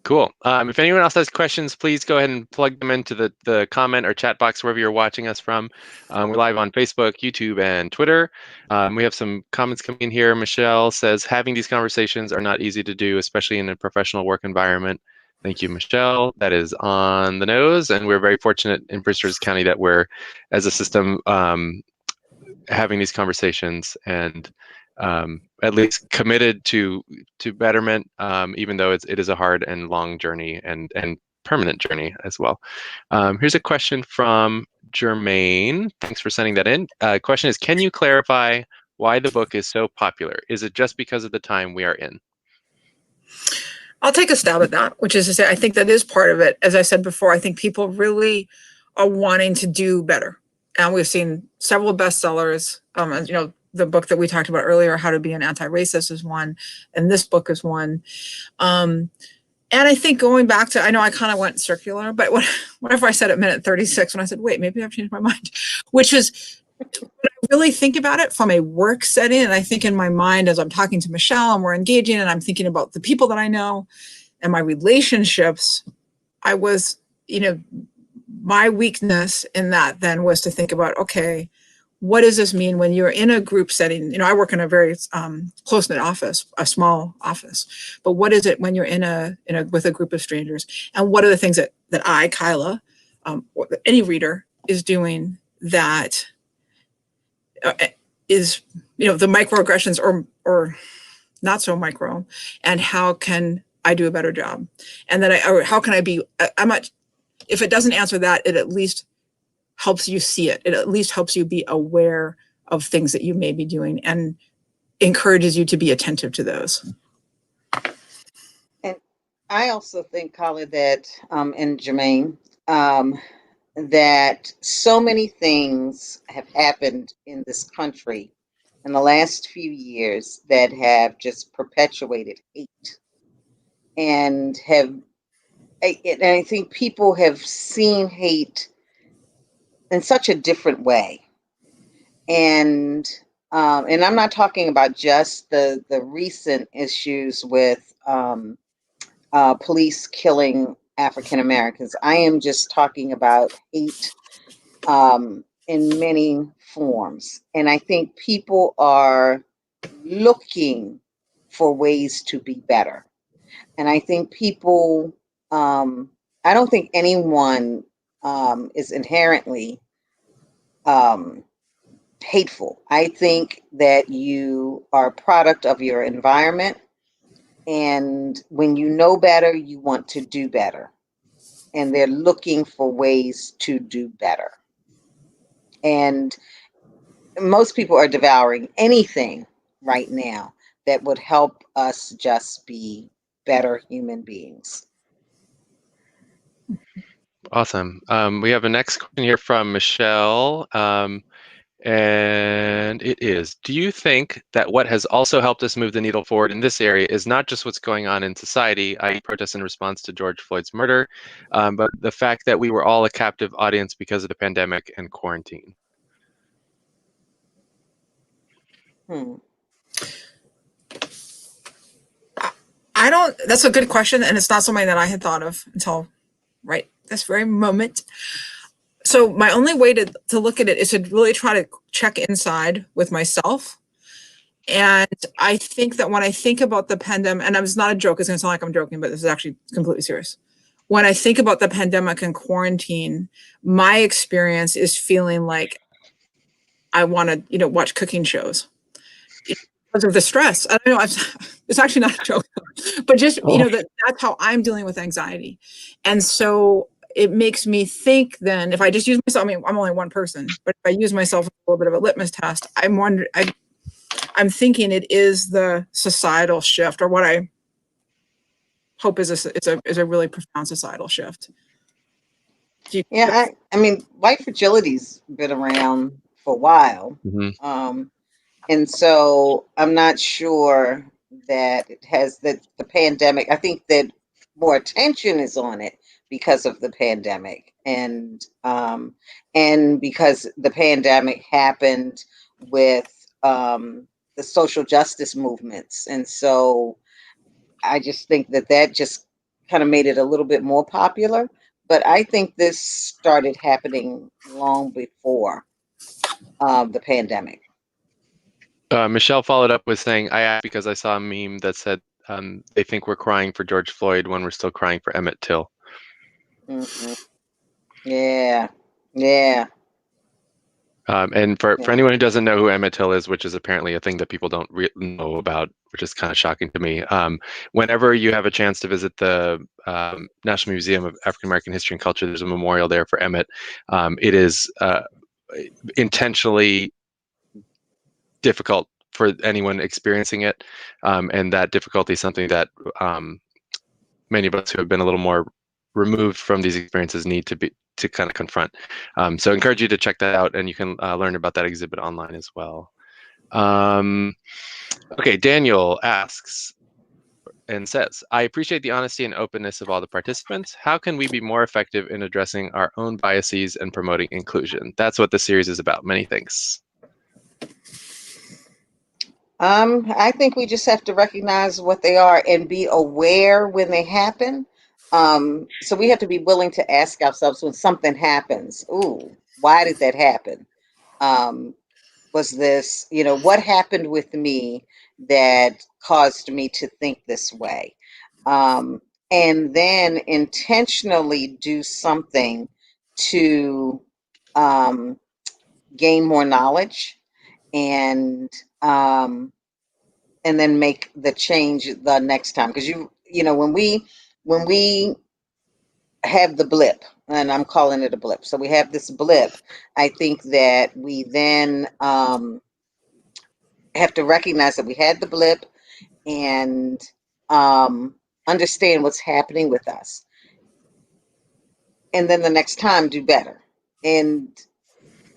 Cool. If anyone else has questions, please go ahead and plug them into the comment or chat box wherever you're watching us from. We're live on Facebook, YouTube, and Twitter. We have some comments coming in here. Michelle says, having these conversations are not easy to do, especially in a professional work environment. Thank you, Michelle. That is on the nose. And we're very fortunate in Prince George's County that we're, as a system, having these conversations and at least committed to betterment, even though it is a hard and long journey and permanent journey as well. Here's a question from Jermaine. Thanks for sending that in. Question is, can you clarify why the book is so popular? Is it just because of the time we are in? I'll take a stab at that, which is to say, I think that is part of it. As I said before, I think people really are wanting to do better. And we've seen several bestsellers. As you know, the book that we talked about earlier, How to Be an Anti-Racist, is one, and this book is one. And I think going back to, I know I kind of went circular, but whatever I said at minute 36, when I said, wait, maybe I've changed my mind, which is, when I really think about it from a work setting, and I think in my mind as I'm talking to Michelle and we're engaging and I'm thinking about the people that I know and my relationships, I was, my weakness in that then was to think about, okay, what does this mean when you're in a group setting? I work in a very close-knit office, a small office, but what is it when you're with a group of strangers? And what are the things that I, Kyla, or any reader is doing that is, the microaggressions or not so micro, and how can I do a better job? And then how can I be, if it doesn't answer that, it at least helps you see it. It at least helps you be aware of things that you may be doing and encourages you to be attentive to those. And I also think, Kyla, that, and Jermaine, that so many things have happened in this country in the last few years that have just perpetuated hate, and I think people have seen hate in such a different way. And I'm not talking about just the recent issues with police killing African Americans. I am just talking about hate in many forms. And I think people are looking for ways to be better. And I think people, I don't think anyone is inherently hateful. I think that you are a product of your environment. And when you know better, you want to do better. And they're looking for ways to do better. And most people are devouring anything right now that would help us just be better human beings. Awesome. We have a next question here from Michelle. And it is, do you think that what has also helped us move the needle forward in this area is not just what's going on in society, i.e. protests in response to George Floyd's murder, but the fact that we were all a captive audience because of the pandemic and quarantine? That's a good question. And it's not something that I had thought of until right this very moment. So my only way to look at it is to really try to check inside with myself. And I think that when I think about the pandemic, and it's not a joke, it's going to sound like I'm joking, but this is actually completely serious. When I think about the pandemic and quarantine, my experience is feeling like I want to, watch cooking shows because of the stress. I don't know. It's actually not a joke, but just, that's how I'm dealing with anxiety. And so it makes me think then, if I just use myself, I'm only one person, but if I use myself as a little bit of a litmus test, I'm thinking it is the societal shift, or what I hope is a really profound societal shift. White fragility's been around for a while. Mm-hmm. And so I'm not sure that it has the pandemic. I think that more attention is on it because of the pandemic, and because the pandemic happened with the social justice movements. And so I just think that just kind of made it a little bit more popular. But I think this started happening long before the pandemic. Michelle followed up with saying, I asked because I saw a meme that said they think we're crying for George Floyd when we're still crying for Emmett Till. Mm-hmm. Yeah. And for anyone who doesn't know who Emmett Till is, which is apparently a thing that people don't know about, which is kind of shocking to me, whenever you have a chance to visit the National Museum of African American History and Culture, there's a memorial there for Emmett. It is intentionally difficult for anyone experiencing it, and that difficulty is something that many of us who have been a little more removed from these experiences need to kind of confront. So I encourage you to check that out, and you can learn about that exhibit online as well. Okay, Daniel asks and says, I appreciate the honesty and openness of all the participants. How can we be more effective in addressing our own biases and promoting inclusion? That's what the series is about. Many thanks. I think we just have to recognize what they are and be aware when they happen. So we have to be willing to ask ourselves when something happens, ooh, why did that happen? Was this, what happened with me that caused me to think this way? And then intentionally do something to gain more knowledge, and then make the change the next time. Because when we have the blip, and I'm calling it a blip. So we have this blip. I think that we then have to recognize that we had the blip and understand what's happening with us. And then the next time do better. And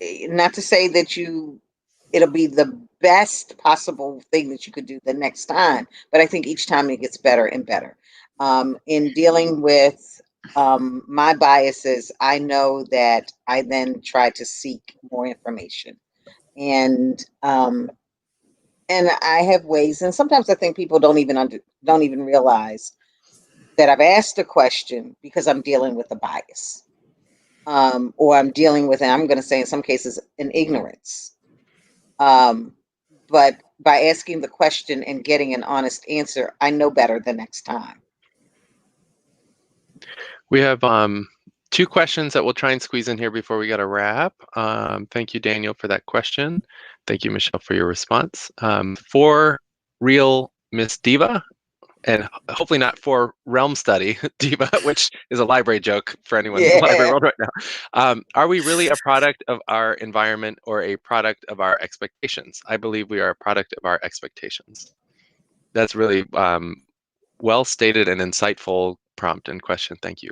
not to say that it'll be the best possible thing that you could do the next time, but I think each time it gets better and better. In dealing with my biases, I know that I then try to seek more information. And I have ways, and sometimes I think people don't even realize that I've asked a question because I'm dealing with a bias, or I'm dealing with, and I'm going to say in some cases, an ignorance. But by asking the question and getting an honest answer, I know better the next time. We have two questions that we'll try and squeeze in here before we got to wrap. Thank you, Daniel, for that question. Thank you, Michelle, for your response. For real Miss Diva, and hopefully not for Realm Study Diva, which is a library joke for anyone in the library world right now. Are we really a product of our environment or a product of our expectations? I believe we are a product of our expectations. That's really well stated and insightful prompt and question. Thank you.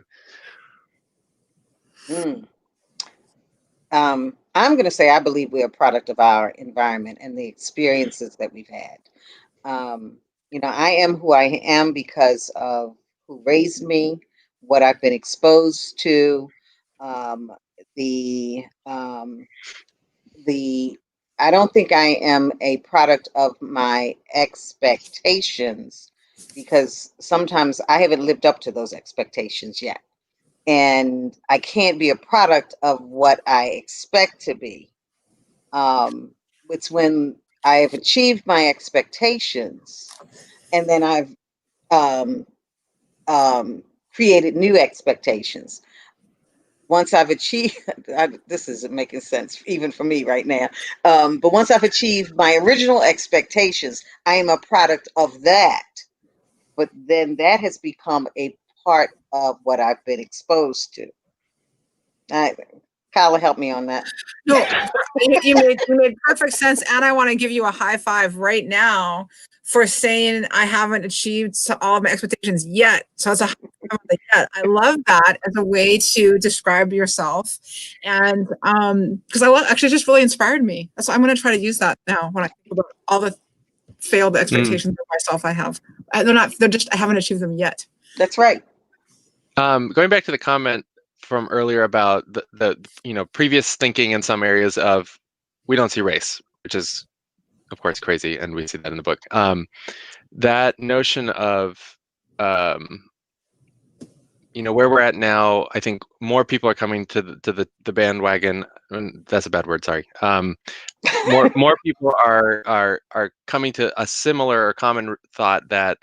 I'm going to say I believe we're a product of our environment and the experiences that we've had. I am who I am because of who raised me, what I've been exposed to, the I don't think I am a product of my expectations, because sometimes I haven't lived up to those expectations yet. And I can't be a product of what I expect to be. It's when I have achieved my expectations and then I've created new expectations. Once I've achieved, this isn't making sense even for me right now, but once I've achieved my original expectations, I am a product of that. But then that has become a part of what I've been exposed to. Kyla, help me on that. No, you made perfect sense, and I want to give you a high five right now for saying I haven't achieved all of my expectations yet. So it's a high five on the yet. I love that as a way to describe yourself, and because actually it just really inspired me. So I'm going to try to use that now when I think about all the failed expectations of myself I have. They're just I haven't achieved them yet. That's right. Going back to the comment from earlier about the previous thinking in some areas of we don't see race, which is of course crazy, and we see that in the book. That notion of where we're at now, I think more people are coming to the bandwagon. That's a bad word, sorry. More people are coming to a similar or common thought that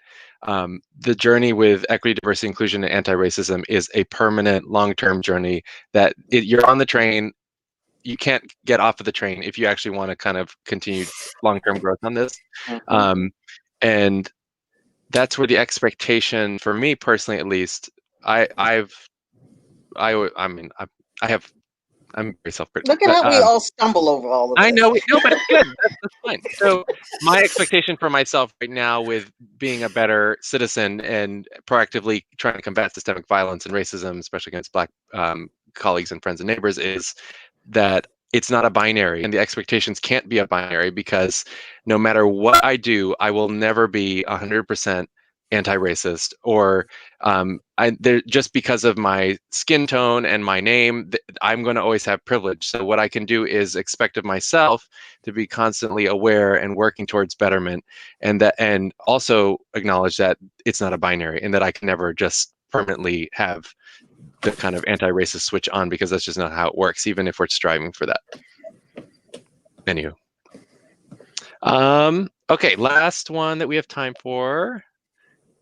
the journey with equity, diversity, inclusion, and anti-racism is a permanent, long-term journey, that you're on the train. You can't get off of the train if you actually want to kind of continue long-term growth on this. And that's where the expectation, for me personally at least, I'm very self-critical. Look at how we all stumble over all of this. I know, no, but it's good. That's fine. So my expectation for myself right now, with being a better citizen and proactively trying to combat systemic violence and racism, especially against Black colleagues and friends and neighbors, is that it's not a binary, and the expectations can't be a binary, because no matter what I do, I will never be 100% anti-racist, or just because of my skin tone and my name, I'm going to always have privilege. So what I can do is expect of myself to be constantly aware and working towards betterment, and also acknowledge that it's not a binary, and that I can never just permanently have the kind of anti-racist switch on, because that's just not how it works, even if we're striving for that. Anywho. Okay, last one that we have time for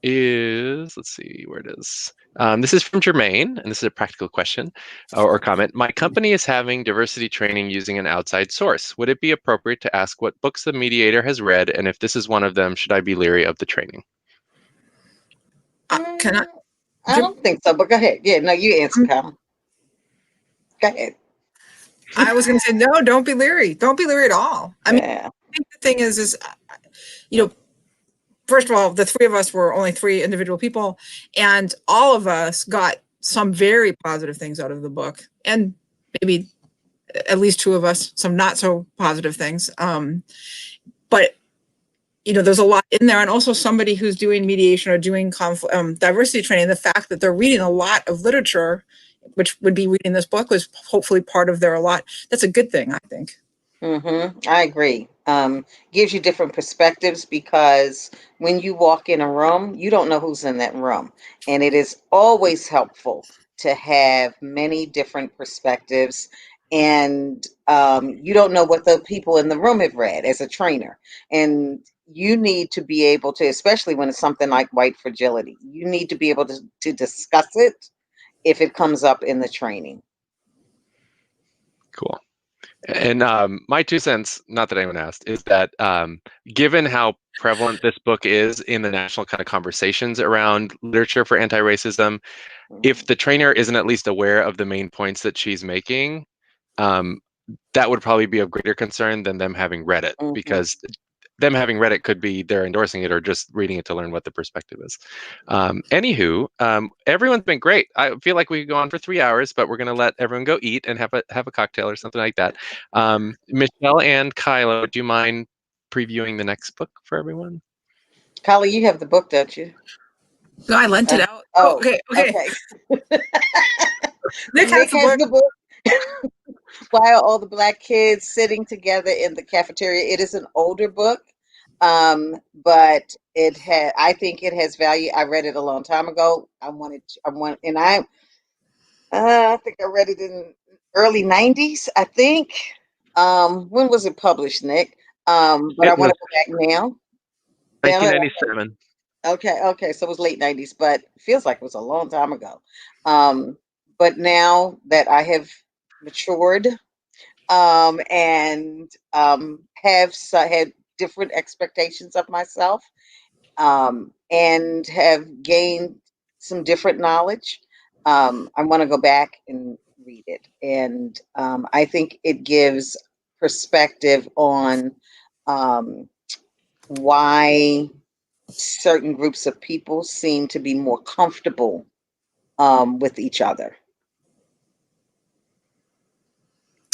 is, let's see where it is. This is from Jermaine, and this is a practical question or comment. My company is having diversity training using an outside source. Would it be appropriate to ask what books the mediator has read, and if this is one of them, should I be leery of the training? Can I? I don't think so, but go ahead. Yeah, no, you answer, Kyle. Go ahead. I was going to say, no, don't be leery. Don't be leery at all. I mean, I think the thing is, first of all, the three of us were only three individual people, and all of us got some very positive things out of the book, and maybe at least two of us, some not so positive things. But there's a lot in there, and also somebody who's doing mediation or doing diversity training, the fact that they're reading a lot of literature, which would be reading this book, was hopefully part of their a lot. That's a good thing, I think. I agree. Gives you different perspectives, because when you walk in a room, you don't know who's in that room. And it is always helpful to have many different perspectives. And you don't know what the people in the room have read as a trainer. And you need to be able to, especially when it's something like white fragility, you need to be able to discuss it if it comes up in the training. Cool. And my 2 cents, not that anyone asked, is that given how prevalent this book is in the national kind of conversations around literature for anti-racism, if the trainer isn't at least aware of the main points that she's making, that would probably be of greater concern than them having read it, because them having read it could be they're endorsing it or just reading it to learn what the perspective is. Anywho, everyone's been great. I feel like we could go on for 3 hours, but we're going to let everyone go eat and have a cocktail or something like that. Michelle and Kyla, do you mind previewing the next book for everyone? Kyla, you have the book, don't you? No, I lent it out. Okay. Nick has the book. Why are all the Black kids sitting together in the cafeteria? It is an older book, but I think it has value. I read it a long time ago. I think I read it in early 90s, I think. When was it published, Nick? But I want to go back now. 1997. Okay, so it was late 90s, but it feels like it was a long time ago. But now that I have matured and have had different expectations of myself, and have gained some different knowledge, I want to go back and read it. And I think it gives perspective on why certain groups of people seem to be more comfortable with each other.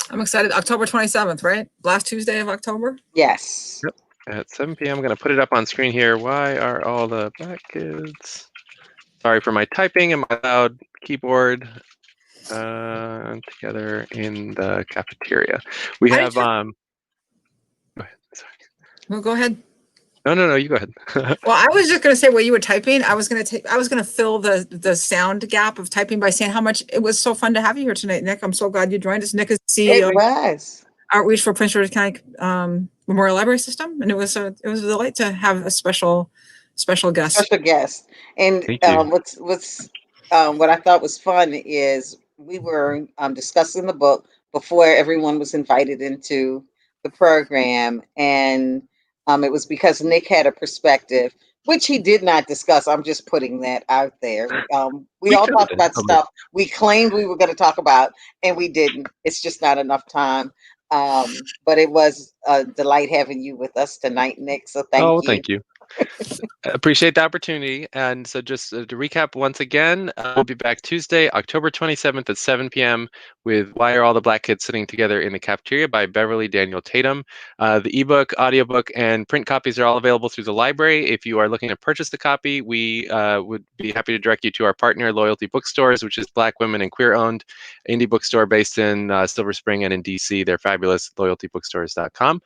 I'm excited. October 27th, right? Last Tuesday of October? Yes. Yep. At 7 p.m. I'm going to put it up on screen here. Why are all the Black kids? Sorry for my typing and my loud keyboard. Together in the cafeteria. We have Go ahead. Sorry. Well, go ahead. No, you go ahead. Well, I was just going to say what you were typing. I was going to fill the sound gap of typing by saying how much it was so fun to have you here tonight, Nick. I'm so glad you joined us. Nick is CEO of Outreach for Prince George's County Memorial Library System, and it was a delight to have a special guest. Special guest. And what I thought was fun is we were discussing the book before everyone was invited into the program, and it was because Nick had a perspective, which he did not discuss. I'm just putting that out there. We all talked about stuff we claimed we were going to talk about, and we didn't. It's just not enough time. But it was a delight having you with us tonight, Nick. So thank you. Thank you. Appreciate the opportunity. And so just to recap once again, we'll be back Tuesday, October 27th at 7 p.m. with Why Are All the Black Kids Sitting Together in the Cafeteria by Beverly Daniel Tatum. The ebook, audiobook, and print copies are all available through the library. If you are looking to purchase the copy, we would be happy to direct you to our partner, Loyalty Bookstores, which is Black, women, and queer-owned indie bookstore based in Silver Spring and in DC. They're fabulous, loyaltybookstores.com.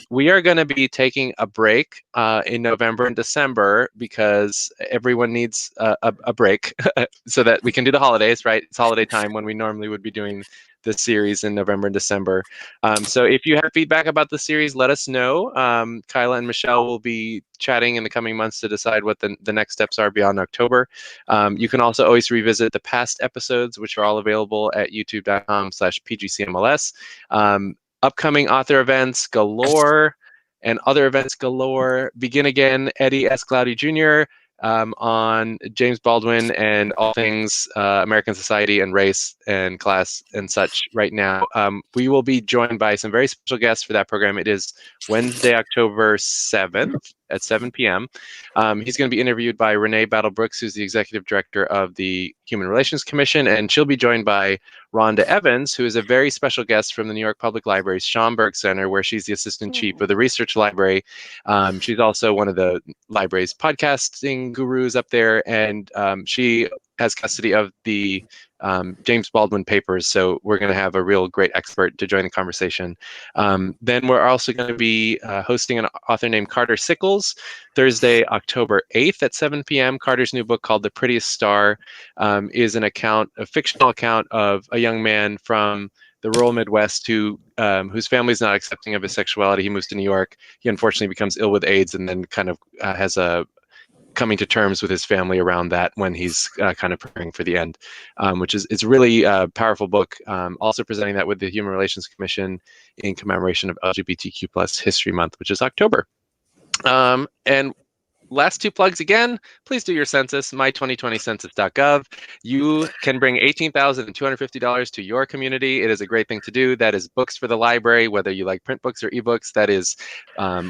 We are going to be taking a break in November and December because everyone needs a break so that we can do the holidays, right? It's holiday time when we normally would be doing this series in November and December. So if you have feedback about the series, let us know. Kyla and Michelle will be chatting in the coming months to decide what the next steps are beyond October. You can also always revisit the past episodes, which are all available at youtube.com/PGCMLS. Upcoming author events galore and other events galore. Begin Again, Eddie S. Cloudy Jr., on James Baldwin and all things American society and race and class and such right now. We will be joined by some very special guests for that program. It is Wednesday, October 7th at 7 p.m. He's going to be interviewed by Renee Battle Brooks, who's the executive director of the Human Relations Commission, and she'll be joined by Rhonda Evans, who is a very special guest from the New York Public Library's Schomburg Center, where she's the assistant chief of the research library. She's also one of the library's podcasting gurus up there, and she has custody of the James Baldwin papers, so we're going to have a real great expert to join the conversation. Then we're also going to be hosting an author named Carter Sickles, Thursday, October 8th at 7 p.m. Carter's new book called The Prettiest Star is a fictional account of a young man from the rural Midwest whose family is not accepting of his sexuality. He moves to New York. He unfortunately becomes ill with AIDS and then kind of has a coming to terms with his family around that when he's kind of preparing for the end, which is it's really a powerful book. Also presenting that with the Human Relations Commission in commemoration of LGBTQ plus History Month, which is October. And last two plugs again, please do your census, my2020census.gov. You can bring $18,250 to your community. It is a great thing to do. That is books for the library, whether you like print books or ebooks. That is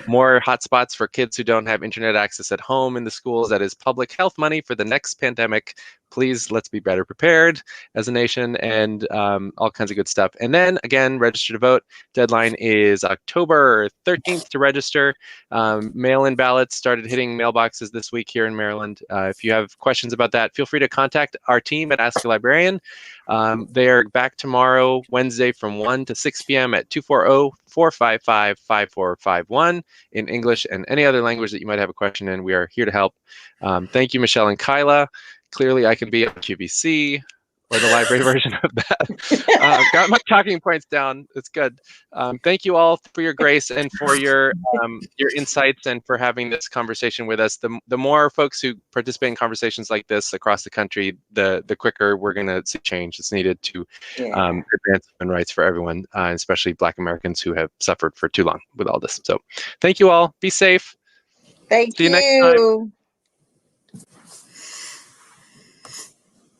more hotspots for kids who don't have internet access at home in the schools. That is public health money for the next pandemic. Please, let's be better prepared as a nation, and all kinds of good stuff. And then, again, register to vote. Deadline is October 13th to register. Mail-in ballots started hitting mailboxes this week here in Maryland. If you have questions about that, feel free to contact our team at Ask a Librarian. They are back tomorrow, Wednesday, from 1 to 6 p.m. at 240-455-5451 in English and any other language that you might have a question in. We are here to help. Thank you, Michelle and Kyla. Clearly, I can be on QVC or the library version of that. Got my talking points down. It's good. Thank you all for your grace and for your insights and for having this conversation with us. The more folks who participate in conversations like this across the country, the quicker we're going to see change that's needed to advance human rights for everyone, especially Black Americans who have suffered for too long with all this. So thank you all. Be safe. Thank See you next time.